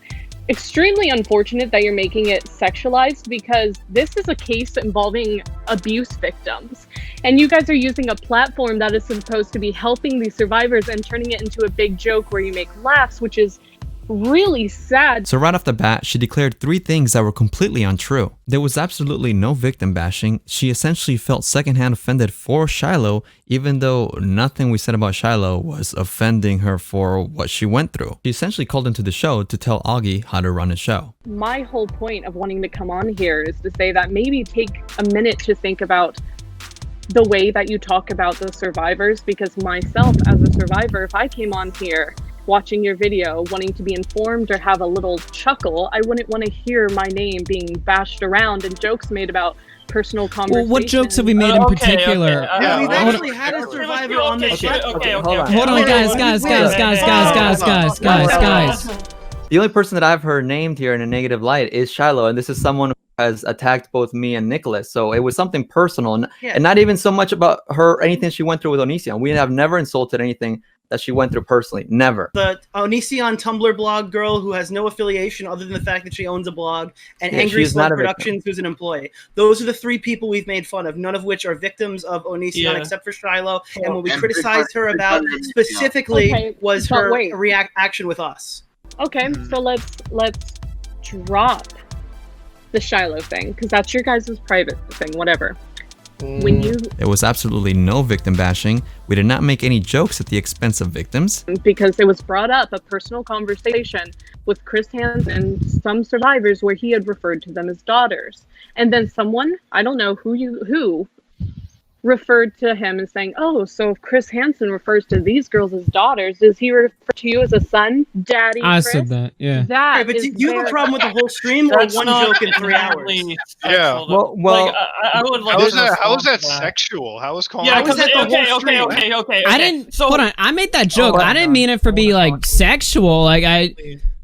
Speaker 12: extremely unfortunate that you're making it sexualized because this is a case involving abuse victims. And you guys are using a platform that is supposed to be helping these survivors and turning it into a big joke where you make laughs, which is really sad.
Speaker 2: So right off the bat, she declared 3 things that were completely untrue. There was absolutely no victim bashing. She essentially felt secondhand offended for Shiloh, even though nothing we said about Shiloh was offending her for what she went through. She essentially called into the show to tell Augie how to run a show.
Speaker 12: My whole point of wanting to come on here is to say that maybe take a minute to think about the way that you talk about the survivors, because myself as a survivor, if I came on here watching your video wanting to be informed or have a little chuckle, I wouldn't want to hear my name being bashed around and jokes made about personal conversations.
Speaker 11: Well, what jokes have we made in particular?
Speaker 8: We've actually had a survivor on the show.
Speaker 11: Hold on, guys.
Speaker 10: The only person that I've heard named here in a negative light is Shiloh, and this is someone has attacked both me and Nicholas. So it was something personal, and,
Speaker 8: Yeah.
Speaker 10: and not even so much about her, anything she went through with Onision. We have never insulted anything that she went through personally. Never.
Speaker 8: The Onision Tumblr blog girl who has no affiliation other than the fact that she owns a blog, and
Speaker 10: Yeah,
Speaker 8: Angry
Speaker 10: she's not
Speaker 8: Slug
Speaker 10: a victim.
Speaker 8: Productions, who's an employee. Those are the 3 people we've made fun of, none of which are victims of Onision
Speaker 13: Yeah.
Speaker 8: except for Shiloh. And what we
Speaker 13: And
Speaker 8: criticized her
Speaker 13: Big
Speaker 8: about
Speaker 13: Brother,
Speaker 8: specifically
Speaker 12: Okay,
Speaker 8: was
Speaker 12: but
Speaker 8: her
Speaker 12: wait.
Speaker 8: action with us.
Speaker 12: Okay, so let's drop the Shiloh thing, because that's your guys' private thing, whatever. When you
Speaker 2: There was absolutely no victim bashing. We did not make any jokes at the expense of victims.
Speaker 12: because it was brought up a personal conversation with Chris Hansen and some survivors where he had referred to them as daughters, and then someone, I don't know who referred to him and saying, "Oh, so if Chris Hansen refers to these girls as daughters, does he refer to you as a son, Daddy?"
Speaker 11: I
Speaker 12: Chris?
Speaker 11: said that. Yeah.
Speaker 12: That
Speaker 8: Right, but
Speaker 12: is
Speaker 8: do you have a
Speaker 12: very-
Speaker 8: problem with the whole stream or
Speaker 13: That's
Speaker 8: one
Speaker 13: not
Speaker 8: joke in 3 hours?
Speaker 13: inherently
Speaker 14: Yeah.
Speaker 13: sexual, though.
Speaker 10: Well,
Speaker 13: Like, I would like
Speaker 14: How is
Speaker 13: to
Speaker 14: that? How is
Speaker 13: respond
Speaker 14: that
Speaker 13: to
Speaker 14: sexual? How is calling?
Speaker 13: Yeah,
Speaker 8: How is
Speaker 13: because
Speaker 8: that the
Speaker 13: okay,
Speaker 8: whole
Speaker 13: okay,
Speaker 8: stream?
Speaker 13: okay.
Speaker 11: I didn't.
Speaker 13: So
Speaker 11: Hold on. I made that joke.
Speaker 13: Oh,
Speaker 11: I didn't mean it for be like sexual. Like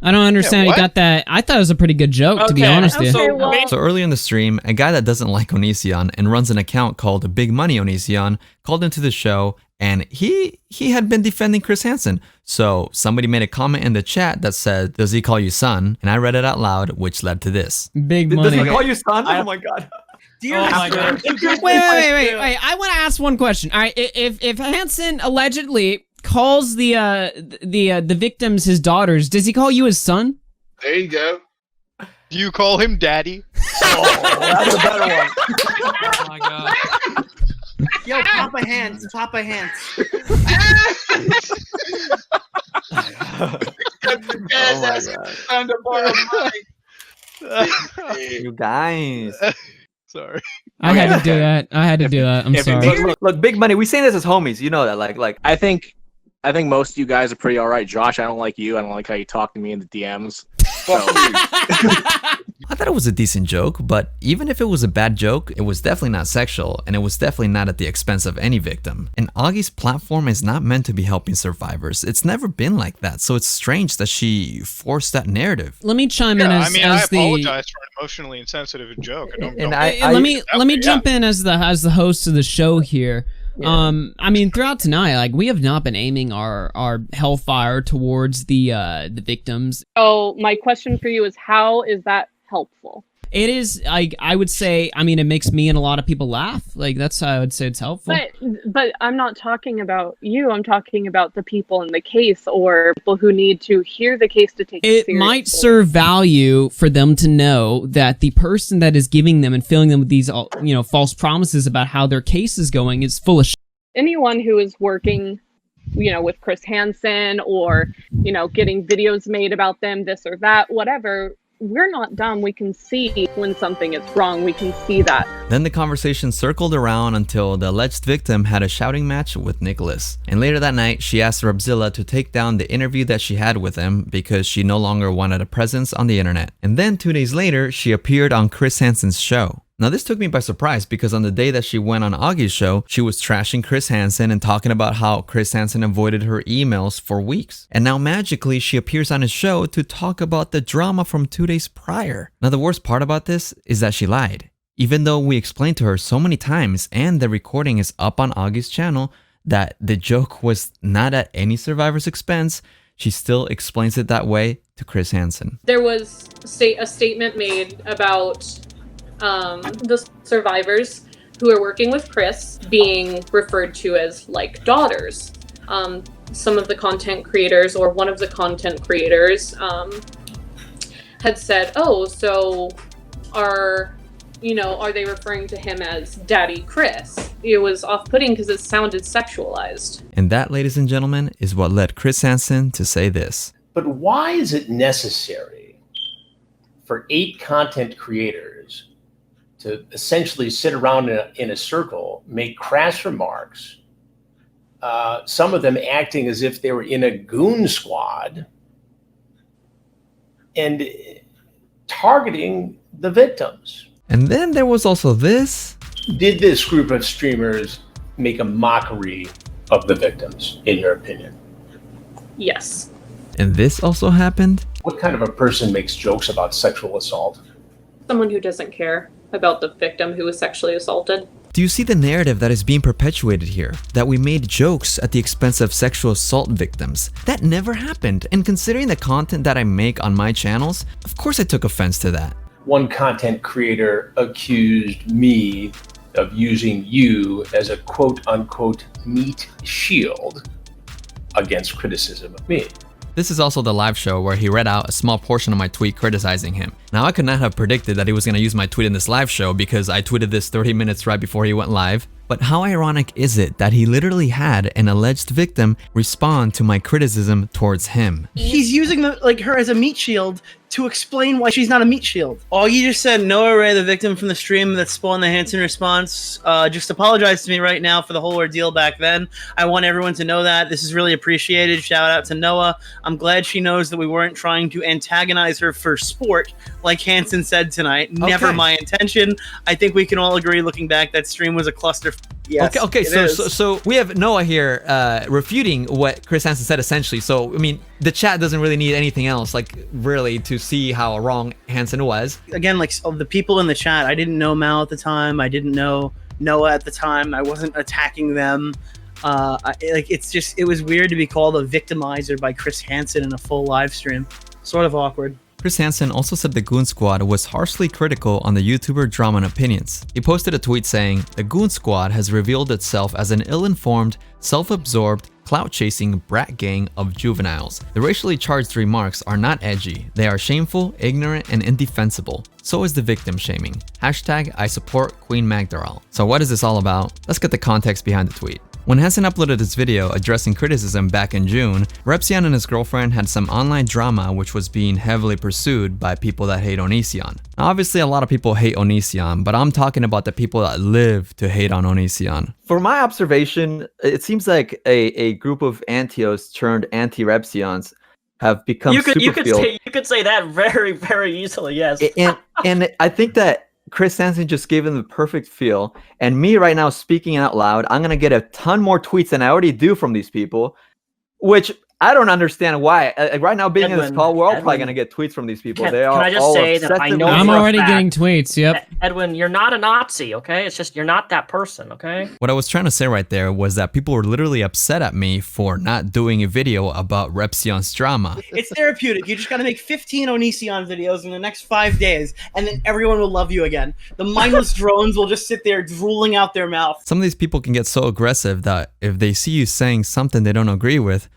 Speaker 11: I don't understand.
Speaker 14: what?
Speaker 11: You got that? I thought it was a pretty good joke, to be
Speaker 13: Okay,
Speaker 11: honest with you.
Speaker 12: Okay, well,
Speaker 2: So earlier in the stream, a guy that doesn't like Onision and runs an account called Big Money Onision called into the show, and he had been defending Chris Hansen. So somebody made a comment in the chat that said, "Does he call you son?" And I read it out loud, which led to this.
Speaker 11: Big
Speaker 10: Does
Speaker 11: money.
Speaker 10: he call you son? Oh my god.
Speaker 8: Dear
Speaker 13: Oh my
Speaker 8: Esther,
Speaker 13: God.
Speaker 8: you guys-
Speaker 11: Wait. I want to ask one question. All right, if Hansen allegedly calls the victims his daughters, does he call you his son?
Speaker 13: there you go.
Speaker 14: Do you call him daddy?
Speaker 10: That's a better one.
Speaker 13: Oh my god.
Speaker 8: Yo, Papa Hands.
Speaker 10: Oh my god.
Speaker 13: Time to borrow
Speaker 10: You guys.
Speaker 14: Sorry.
Speaker 11: I had to do that. I'm sorry.
Speaker 10: Look, Big Money. We saying this as homies. You know that. Like.
Speaker 15: I think most of you guys are pretty all right. Josh, I don't like you. I don't like how you talk to me in the DMs. So,
Speaker 2: I thought it was a decent joke, but even if it was a bad joke, it was definitely not sexual, and it was definitely not at the expense of any victim. And Augie's platform is not meant to be helping survivors. It's never been like that, so it's strange that she forced that narrative.
Speaker 11: Let me chime in
Speaker 14: Yeah,
Speaker 11: as
Speaker 14: I
Speaker 11: as the.
Speaker 14: apologize for an emotionally insensitive joke. I don't.
Speaker 11: Let me jump in as the host of the show here.
Speaker 10: Yeah.
Speaker 11: I mean, throughout tonight, like we have not been aiming our hellfire towards the victims.
Speaker 12: So my question for you is, how is that helpful?
Speaker 11: It is, I would say, I mean, it makes me and a lot of people laugh. Like that's how I would say it's helpful.
Speaker 12: But I'm not talking about you. I'm talking about the people in the case, or people who need to hear the case to take it
Speaker 11: It might
Speaker 12: seriously.
Speaker 11: serve value for them to know that the person that is giving them and filling them with these, false promises about how their case is going is full of shit.
Speaker 12: Anyone who is working, with Chris Hansen, or getting videos made about them, this or that, whatever. We're not dumb. We can see when something is wrong. We can see that.
Speaker 2: Then the conversation circled around until the alleged victim had a shouting match with Nicholas. And later that night, she asked Rebzilla to take down the interview that she had with him because she no longer wanted a presence on the internet. And then 2 days later, she appeared on Chris Hansen's show. Now this took me by surprise because on the day that she went on Augie's show, she was trashing Chris Hansen and talking about how Chris Hansen avoided her emails for weeks. And now magically she appears on his show to talk about the drama from 2 days prior. Now the worst part about this is that she lied. Even though we explained to her so many times and the recording is up on Augie's channel that the joke was not at any survivor's expense, she still explains it that way to Chris Hansen.
Speaker 16: There was a statement made about the survivors who are working with Chris being referred to as like daughters. Some of the content creators, or one of the content creators, had said, "Oh, so are they referring to him as Daddy Chris?" It was off-putting because it sounded sexualized.
Speaker 2: And that, ladies and gentlemen, is what led Chris Hansen to say this.
Speaker 3: But why is it necessary for 8 content creators to essentially sit around in a circle, make crass remarks, some of them acting as if they were in a goon squad, and targeting the victims?
Speaker 2: And then there was also this.
Speaker 3: Did this group of streamers make a mockery of the victims, in your opinion?
Speaker 16: Yes.
Speaker 2: And this also happened.
Speaker 3: What kind of a person makes jokes about sexual assault?
Speaker 16: someone who doesn't care about the victim who was sexually assaulted.
Speaker 2: Do you see the narrative that is being perpetuated here? That we made jokes at the expense of sexual assault victims? That never happened, and considering the content that I make on my channels, of course I took offense to that.
Speaker 3: One content creator accused me of using you as a quote-unquote meat shield against criticism of me.
Speaker 2: This is also the live show where he read out a small portion of my tweet criticizing him. Now I could not have predicted that he was going to use my tweet in this live show because I tweeted this 30 minutes right before he went live. But how ironic is it that he literally had an alleged victim respond to my criticism towards him?
Speaker 8: He's using her as a meat shield to explain why she's not a meat shield. Augie just said, Noah Ray, the victim from the stream that spawned the Hansen response, just apologize to me right now for the whole ordeal back then. I want everyone to know that. This is really appreciated. Shout out to Noah. I'm glad she knows that we weren't trying to antagonize her for sport, like Hansen said tonight. Never my intention. I think we can all agree, looking back, that stream was a cluster. Yes,
Speaker 2: okay. So we have Noah here refuting what Chris Hansen said essentially. So I mean, the chat doesn't really need anything else, like really, to see how wrong Hansen was.
Speaker 8: Again, like the people in the chat, I didn't know Mal at the time. I didn't know Noah at the time. I wasn't attacking them. It was weird to be called a victimizer by Chris Hansen in a full live stream. Sort of awkward.
Speaker 2: Chris Hansen also said the Goon Squad was harshly critical on the YouTuber drama and opinions. He posted a tweet saying, "The Goon Squad has revealed itself as an ill-informed, self-absorbed, clout-chasing brat gang of juveniles. The racially charged remarks are not edgy. They are shameful, ignorant, and indefensible. So is the victim shaming. Hashtag I support Queen Magdaral." So what is this all about? Let's get the context behind the tweet. When Hansen uploaded this video addressing criticism back in June, Repzion and his girlfriend had some online drama which was being heavily pursued by people that hate Onision. Now, obviously a lot of people hate Onision, but I'm talking about the people that live to hate on Onision.
Speaker 10: For my observation, it seems like a group of Antios turned anti-Repzions have become
Speaker 17: you could say that very, very easily, yes.
Speaker 10: And I think that Chris Hansen just gave him the perfect feel. And me right now speaking out loud, I'm going to get a ton more tweets than I already do from these people, which I don't understand why. Right now, being in this call, we're all probably going to get tweets from these people.
Speaker 17: Can I just say that I know
Speaker 11: I'm already getting tweets, yep.
Speaker 17: Edwin, you're not a Nazi, okay? It's just you're not that person, okay?
Speaker 2: What I was trying to say right there was that people were literally upset at me for not doing a video about Repzion's drama.
Speaker 8: It's therapeutic. You just got to make 15 Onision videos in the next 5 days, and then everyone will love you again. The mindless drones will just sit there drooling out their mouth.
Speaker 2: Some of these people can get so aggressive that if they see you saying something they don't agree with,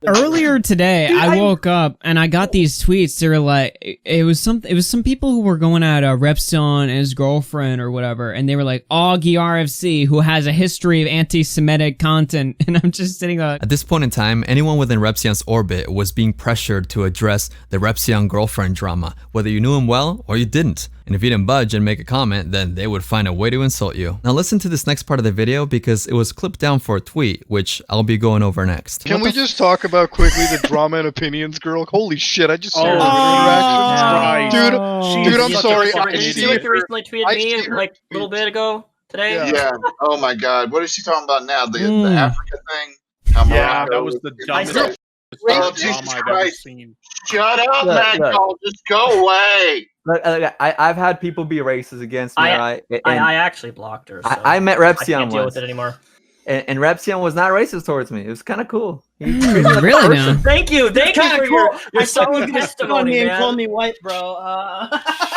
Speaker 11: earlier today, I woke up and I got these tweets. They were like, it was some people who were going at Repzion and his girlfriend or whatever, and they were like, Augie RFC, who has a history of anti-Semitic content, and I'm just sitting there.
Speaker 2: At this point in time, anyone within Repzion's orbit was being pressured to address the Repzion girlfriend drama, whether you knew him well or you didn't. And if you didn't budge and make a comment, then they would find a way to insult you. Now listen to this next part of the video because it was clipped down for a tweet, which I'll be going over next.
Speaker 14: Can we just talk about quickly the drama and opinions girl? Holy shit, I just saw her interactions. Dude, I'm sorry.
Speaker 17: Did you see what you recently tweeted me like a little bit ago today?
Speaker 13: Yeah. Oh my god. What is she talking about now? The Africa thing?
Speaker 14: Yeah, that was the dumbest.
Speaker 13: Oh, Jesus Christ. Shut up, Magdal. Just go away.
Speaker 10: Look, I've had people be racist against me.
Speaker 17: I actually blocked her. So
Speaker 10: I met Repzion
Speaker 17: I can't deal
Speaker 10: once.
Speaker 17: with it anymore.
Speaker 10: And Repzion was not racist towards me. It was kind of cool.
Speaker 11: Really now?
Speaker 17: Thank you for your solid testimony,
Speaker 8: man.
Speaker 17: man.
Speaker 8: Call me white, bro.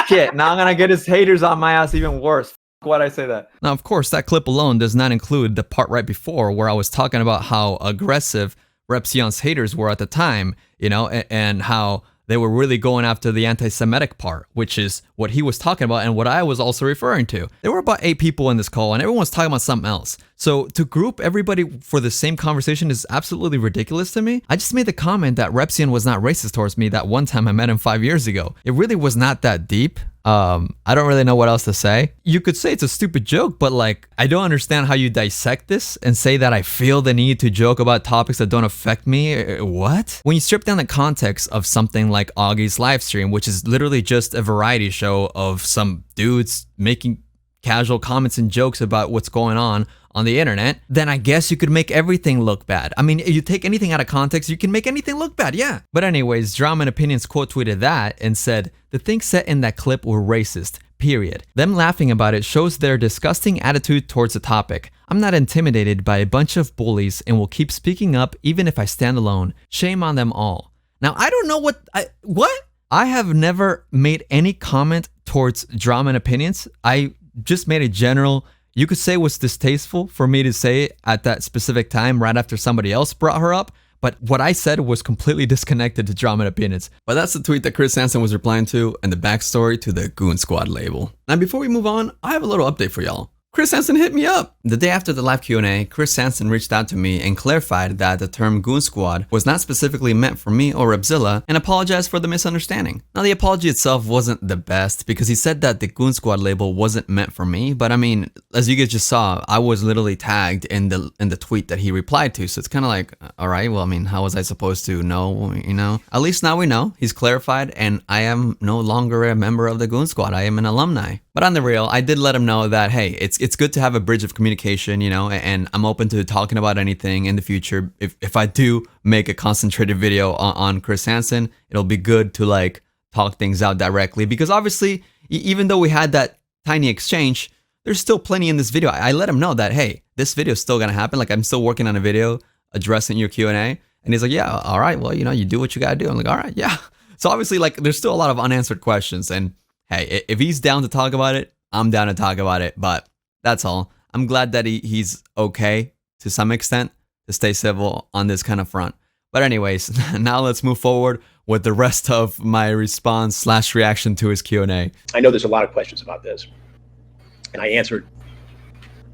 Speaker 10: Shit, now I'm gonna get his haters on my ass even worse. Why'd I say that?
Speaker 2: Now, of course, that clip alone does not include the part right before where I was talking about how aggressive Repzion's haters were at the time, you know, and how they were really going after the anti-Semitic part, which is what he was talking about and what I was also referring to. There were about 8 people in this call and everyone was talking about something else. So to group everybody for the same conversation is absolutely ridiculous to me. I just made the comment that Repzion was not racist towards me that one time I met him 5 years ago. It really was not that deep. I don't really know what else to say. You could say it's a stupid joke, but like, I don't understand how you dissect this and say that I feel the need to joke about topics that don't affect me. What? When you strip down the context of something like Augie's live stream, which is literally just a variety show of some dudes making casual comments and jokes about what's going on on the internet, then I guess you could make everything look bad. I mean, you take anything out of context, you can make anything look bad, yeah. But anyways, Drama and Opinions quote tweeted that and said, "The things said in that clip were racist, period. Them laughing about it shows their disgusting attitude towards the topic. I'm not intimidated by a bunch of bullies and will keep speaking up even if I stand alone. Shame on them all." Now, I don't know what? I have never made any comment towards Drama and Opinions. I just made a general, you could say, was distasteful for me to say at that specific time right after somebody else brought her up. But what I said was completely disconnected to Drama and Opinions. But that's the tweet that Chris Hansen was replying to and the backstory to the Goon Squad label. Now, before we move on, I have a little update for y'all. Chris Hansen hit me up. The day after the live Q&A, Chris Hansen reached out to me and clarified that the term Goon Squad was not specifically meant for me or Rebzilla and apologized for the misunderstanding. Now, the apology itself wasn't the best because he said that the Goon Squad label wasn't meant for me, but I mean, as you guys just saw, I was literally tagged in the tweet that he replied to, so it's kind of like, all right, well, I mean, how was I supposed to know, you know? At least now we know. He's clarified, and I am no longer a member of the Goon Squad. I am an alumni. But on the real, I did let him know that, hey, it's good to have a bridge of communication, you know, and I'm open to talking about anything in the future. If I do make a concentrated video on Chris Hansen, it'll be good to like talk things out directly, because obviously, even though we had that tiny exchange, there's still plenty in this video. I let him know that, hey, this video is still gonna happen. Like, I'm still working on a video addressing your Q&A. And he's like, yeah, all right, well, you know, you do what you gotta do. I'm like, all right, yeah. So obviously, like, there's still a lot of unanswered questions, and hey, if he's down to talk about it, I'm down to talk about it. But that's all. I'm glad that he's okay to some extent to stay civil on this kind of front. But anyways, now let's move forward with the rest of my response / reaction to his Q&A.
Speaker 1: I know there's a lot of questions about this, and I answered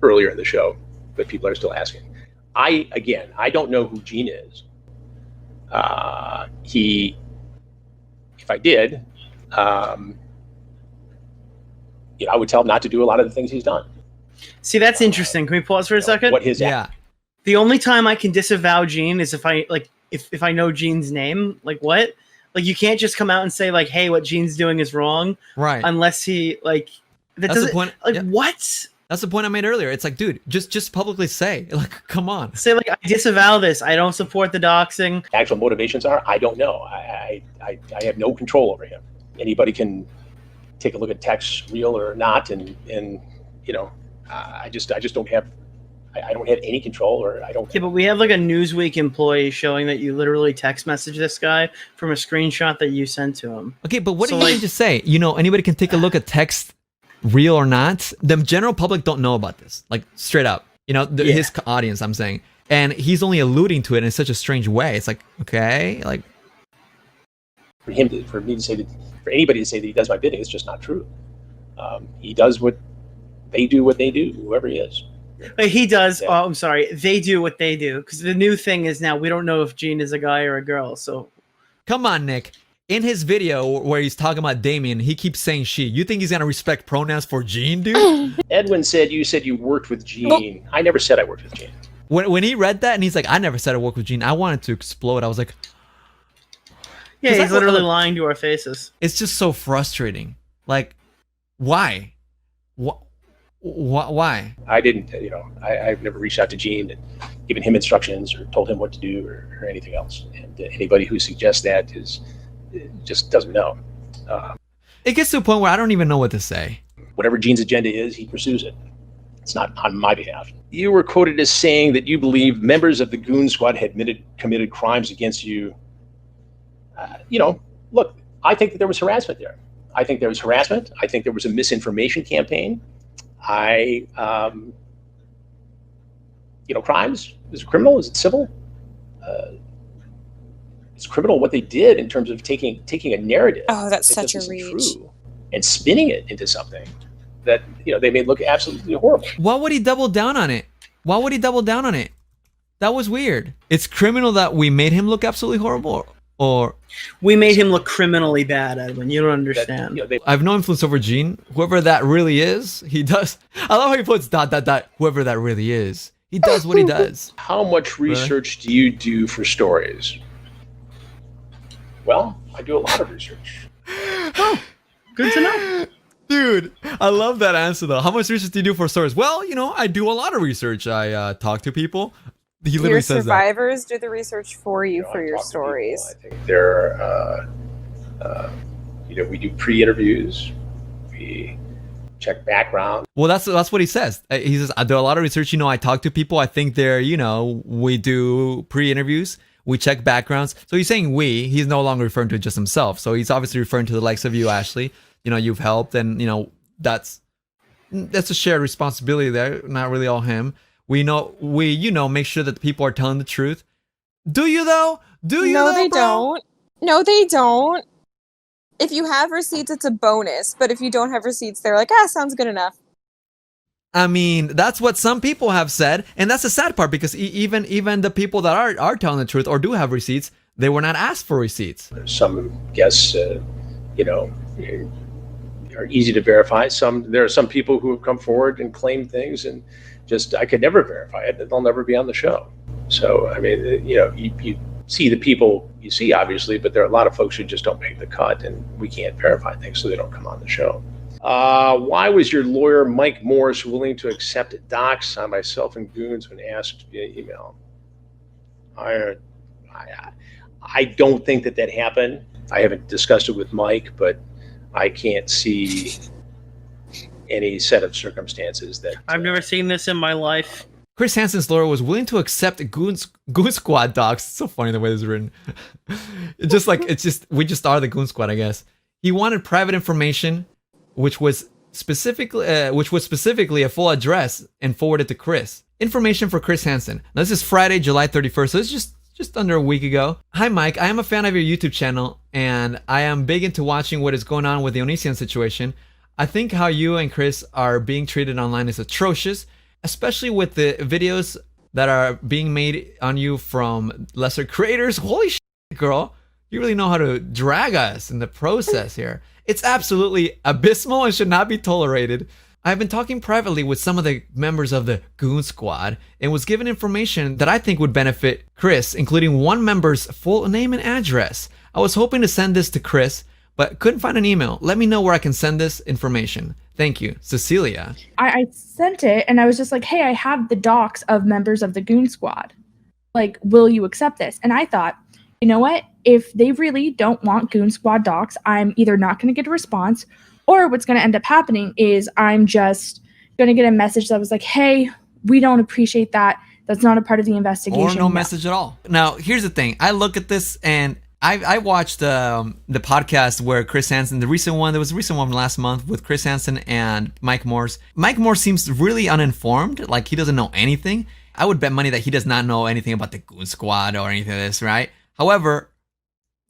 Speaker 1: earlier in the show, but people are still asking. I don't know who Gene is. If I did, you know, I would tell him not to do a lot of the things he's done.
Speaker 8: See, that's interesting. Can we pause for a second?
Speaker 1: What his
Speaker 8: The only time I can disavow Gene is if I know Gene's name. Like, what? Like, you can't just come out and say like, hey, what Gene's doing is wrong,
Speaker 2: right?
Speaker 8: Unless he like
Speaker 2: That's the point.
Speaker 8: Like, what?
Speaker 2: That's the point I made earlier. It's like, dude, just publicly say, like, come on.
Speaker 8: Say like, I disavow this. I don't support the doxing.
Speaker 1: Actual motivations are, I don't know. I have no control over him. Anybody can take a look at text, real or not, and you know, I just don't have. I don't have any control, or I don't.
Speaker 8: Yeah, but we have like a Newsweek employee showing that you literally text message this guy from a screenshot that you sent to him.
Speaker 2: Okay, but what do you mean to say? You know, anybody can take a look at text, real or not. The general public don't know about this, like straight up. You know, his audience, I'm saying, and he's only alluding to it in such a strange way. It's like, okay, like
Speaker 1: for me to say that, for anybody to say that he does my bidding, it's just not true. He does what they do, whoever he is.
Speaker 8: But he does. Oh, I'm sorry. They do what they do, because the new thing is now we don't know if Gene is a guy or a girl. So,
Speaker 2: come on, Nick. In his video where he's talking about Damien, he keeps saying she. You think he's gonna respect pronouns for Gene, dude?
Speaker 1: Edwin said you worked with Gene. I never said I worked with Gene.
Speaker 2: When he read that and he's like, I never said I worked with Gene, I wanted to explode. I was like,
Speaker 8: yeah, he's literally lying to our faces.
Speaker 2: It's just so frustrating. Like, why? Why?
Speaker 1: I didn't, you know, I've never reached out to Gene and given him instructions or told him what to do or anything else. And anybody who suggests that just doesn't know.
Speaker 2: It gets to a point where I don't even know what to say.
Speaker 1: Whatever Gene's agenda is, he pursues it. It's not on my behalf. You were quoted as saying that you believe members of the Goon Squad had committed crimes against you. You know, look, I think that there was harassment there. I think there was harassment. I think there was a misinformation campaign. You know, crimes, is it criminal? Is it civil? It's criminal what they did in terms of taking a narrative.
Speaker 7: Oh, that's such a reach.
Speaker 1: And spinning it into something that, you know, they made look absolutely horrible.
Speaker 2: Why would he double down on it? That was weird. It's criminal that we made him look absolutely horrible, or
Speaker 8: we made him look criminally bad, Edwin. You don't understand.
Speaker 2: That, you know, I have no influence over Gene. Whoever that really is, he does. I love how he puts ... Whoever that really is, he does what he does.
Speaker 1: How much research do you do for stories? Well, I do a lot of research.
Speaker 8: Oh, good to know.
Speaker 2: Dude, I love that answer though. How much research do you do for stories? Well, I do a lot of research. I talk to people. He literally
Speaker 9: Your
Speaker 2: says that.
Speaker 9: survivors do the research for you for your stories.
Speaker 1: I think there, we do pre-interviews. We check background.
Speaker 2: Well, that's what he says. He says, I do a lot of research. I talk to people. I think they're, we do pre-interviews. We check backgrounds. So he's saying we. He's no longer referring to just himself. So he's obviously referring to the likes of you, Ashley. You've helped, and that's a shared responsibility there. Not really all him. We make sure that the people are telling the truth. Do you though?
Speaker 9: No, they don't. No, they don't. If you have receipts, it's a bonus. But if you don't have receipts, they're like, sounds good enough.
Speaker 2: I mean, that's what some people have said, and that's the sad part because even the people that are telling the truth or do have receipts, they were not asked for receipts.
Speaker 1: Some guests, are easy to verify. There are some people who have come forward and claimed things, and I could never verify it. They'll never be on the show. So I mean, you see the people you see, obviously, but there are a lot of folks who just don't make the cut, and we can't verify things, so they don't come on the show. Why was your lawyer, Mike Morse, willing to accept doxx on myself and Goons when asked via email? I don't think that happened. I haven't discussed it with Mike, but I can't see any set of circumstances that...
Speaker 8: I've never seen this in my life.
Speaker 2: Chris Hansen's lawyer was willing to accept Goon Squad doxx. It's so funny the way this is written. We just are the Goon Squad, I guess. He wanted private information, which was specifically a full address, and forwarded to Chris. Information for Chris Hansen. Now, this is Friday, July 31st, so it's just under a week ago. Hi, Mike. I am a fan of your YouTube channel, and I am big into watching what is going on with the Onision situation. I think how you and Chris are being treated online is atrocious, especially with the videos that are being made on you from lesser creators. Holy shit, girl. You really know how to drag us in the process here. It's absolutely abysmal and should not be tolerated. I've been talking privately with some of the members of the Goon Squad and was given information that I think would benefit Chris, including one member's full name and address. I was hoping to send this to Chris, but couldn't find an email. Let me know where I can send this information. Thank you, Cecilia.
Speaker 18: I sent it and I was just like, hey, I have the docs of members of the Goon Squad. Like, will you accept this? And I thought, you know what? If they really don't want Goon Squad docs, I'm either not going to get a response, or what's going to end up happening is I'm just going to get a message that was like, hey, we don't appreciate that. That's not a part of the investigation.
Speaker 2: Or no message at all. Now, here's the thing. I look at this and I watched the podcast where Chris Hansen, there was a recent one last month with Chris Hansen and Mike Morse. Mike Morse seems really uninformed, like he doesn't know anything. I would bet money that he does not know anything about the Goon Squad or anything of this, right? However,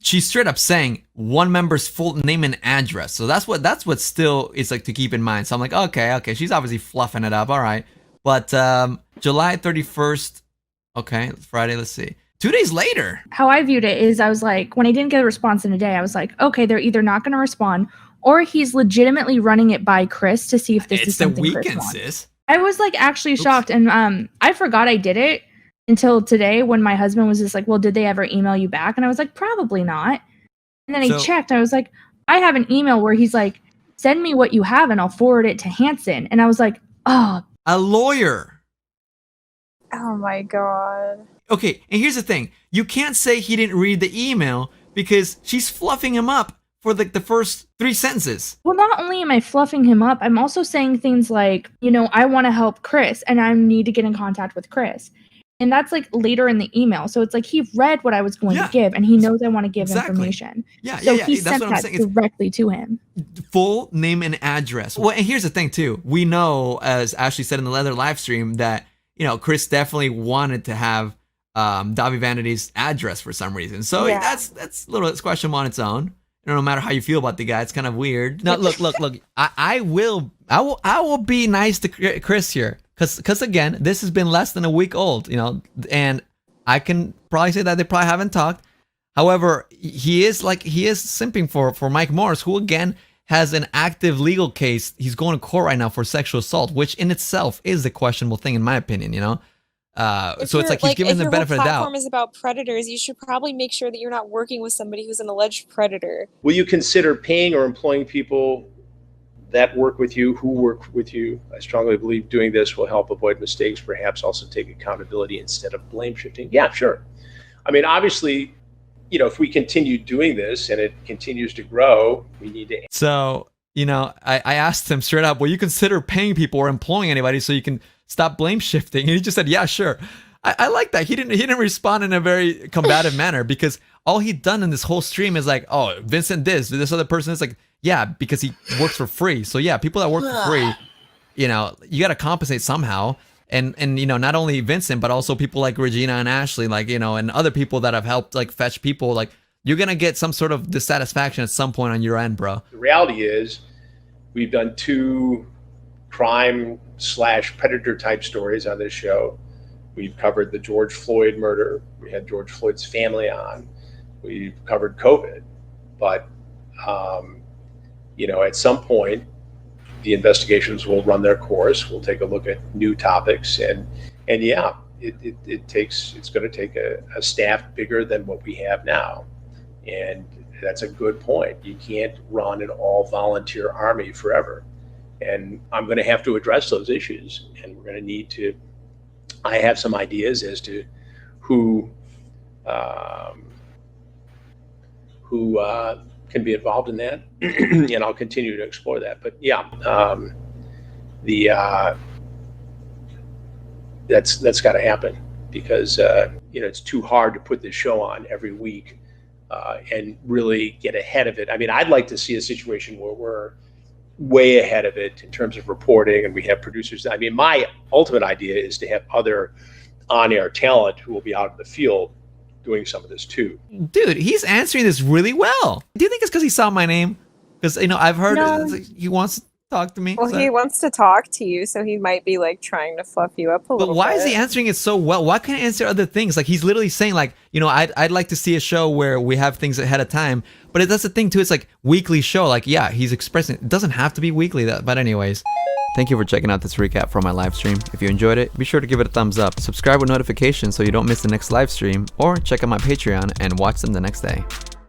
Speaker 2: she's straight up saying one member's full name and address. So that's what still is like to keep in mind. So I'm like, okay, she's obviously fluffing it up. All right. But July 31st, okay, Friday, let's see. 2 days later.
Speaker 18: How I viewed it is I was like, when I didn't get a response in a day, I was like, okay, they're either not going to respond or he's legitimately running it by Chris to see if this is something Chris wants. It's the weekend, sis. I was like actually shocked, and I forgot I did it until today when my husband was just like, well, did they ever email you back? And I was like, probably not. And then I checked, and I was like, I have an email where he's like, send me what you have and I'll forward it to Hansen. And I was like, oh.
Speaker 2: A lawyer.
Speaker 9: Oh my God.
Speaker 2: Okay, and here's the thing. You can't say he didn't read the email because she's fluffing him up for like the first 3 sentences.
Speaker 18: Well, not only am I fluffing him up, I'm also saying things like, I want to help Chris and I need to get in contact with Chris. And that's like later in the email. So it's like he read what I was going to give and he knows I want to give information. So he sent that directly to him.
Speaker 2: Full name and address. Well, and here's the thing too. We know, as Ashley said in the other live stream, that, Chris definitely wanted to have Dahvie Vanity's address for some reason. So that's a little questionable on its own. No matter how you feel about the guy, it's kind of weird. No, look. I will be nice to Chris here, because again, this has been less than a week old, and I can probably say that they probably haven't talked. However, he is simping for Mike Morse, who again has an active legal case. He's going to court right now for sexual assault, which in itself is a questionable thing in my opinion. So it's like he's giving the benefit of the doubt. If your
Speaker 9: platform is about predators, you should probably make sure that you're not working with somebody who's an alleged predator.
Speaker 1: Will you consider paying or employing people that work with you, who work with you. I strongly believe doing this will help avoid mistakes, perhaps also take accountability instead of blame shifting. Yeah, sure. I mean, obviously, you know, if we continue doing this and it continues to grow, we need to.
Speaker 2: So, you know, I asked him straight up, will you consider paying people or employing anybody so you can stop blame shifting? And he just said, yeah, sure. I like that. He didn't respond in a very combative manner, because all he'd done in this whole stream is like, oh, Vincent this other person is like, yeah, because he works for free. So yeah, people that work for free, you know, you got to compensate somehow. And you know, not only Vincent, but also people like Regina and Ashley, like, you know, and other people that have helped like fetch people. Like, you're gonna get some sort of dissatisfaction at some point on your end, bro.
Speaker 1: The reality is, we've done 2 crime/predator type stories on this show. We've covered the George Floyd murder. We had George Floyd's family on. We've covered COVID, but you know, at some point, the investigations will run their course. We'll take a look at new topics, and yeah, it's going to take a staff bigger than what we have now, and that's a good point. You can't run an all volunteer army forever, and I'm going to have to address those issues, and we're going to need to. I have some ideas as to who can be involved in that, and I'll continue to explore that. But yeah, that's got to happen, because you know, it's too hard to put this show on every week and really get ahead of it. I mean, I'd like to see a situation where we're way ahead of it in terms of reporting, and we have producers. I mean, my ultimate idea is to have other on-air talent who will be out in the field doing some of this too.
Speaker 2: Dude, he's answering this really well. Do you think it's because he saw my name? Because, you know, I've heard he wants to talk to me.
Speaker 9: Well, he wants to talk to you, so he might be like trying to fluff you up a little bit.
Speaker 2: But why is he answering it so well? Why can't he answer other things? Like, he's literally saying, like, you know, I'd like to see a show where we have things ahead of time. But that's the thing too. It's like weekly show. Like, yeah, he's expressing. It doesn't have to be weekly. But anyways. Thank you for checking out this recap from my live stream. If you enjoyed it, be sure to give it a thumbs up, subscribe with notifications so you don't miss the next live stream, or check out my Patreon and watch them the next day.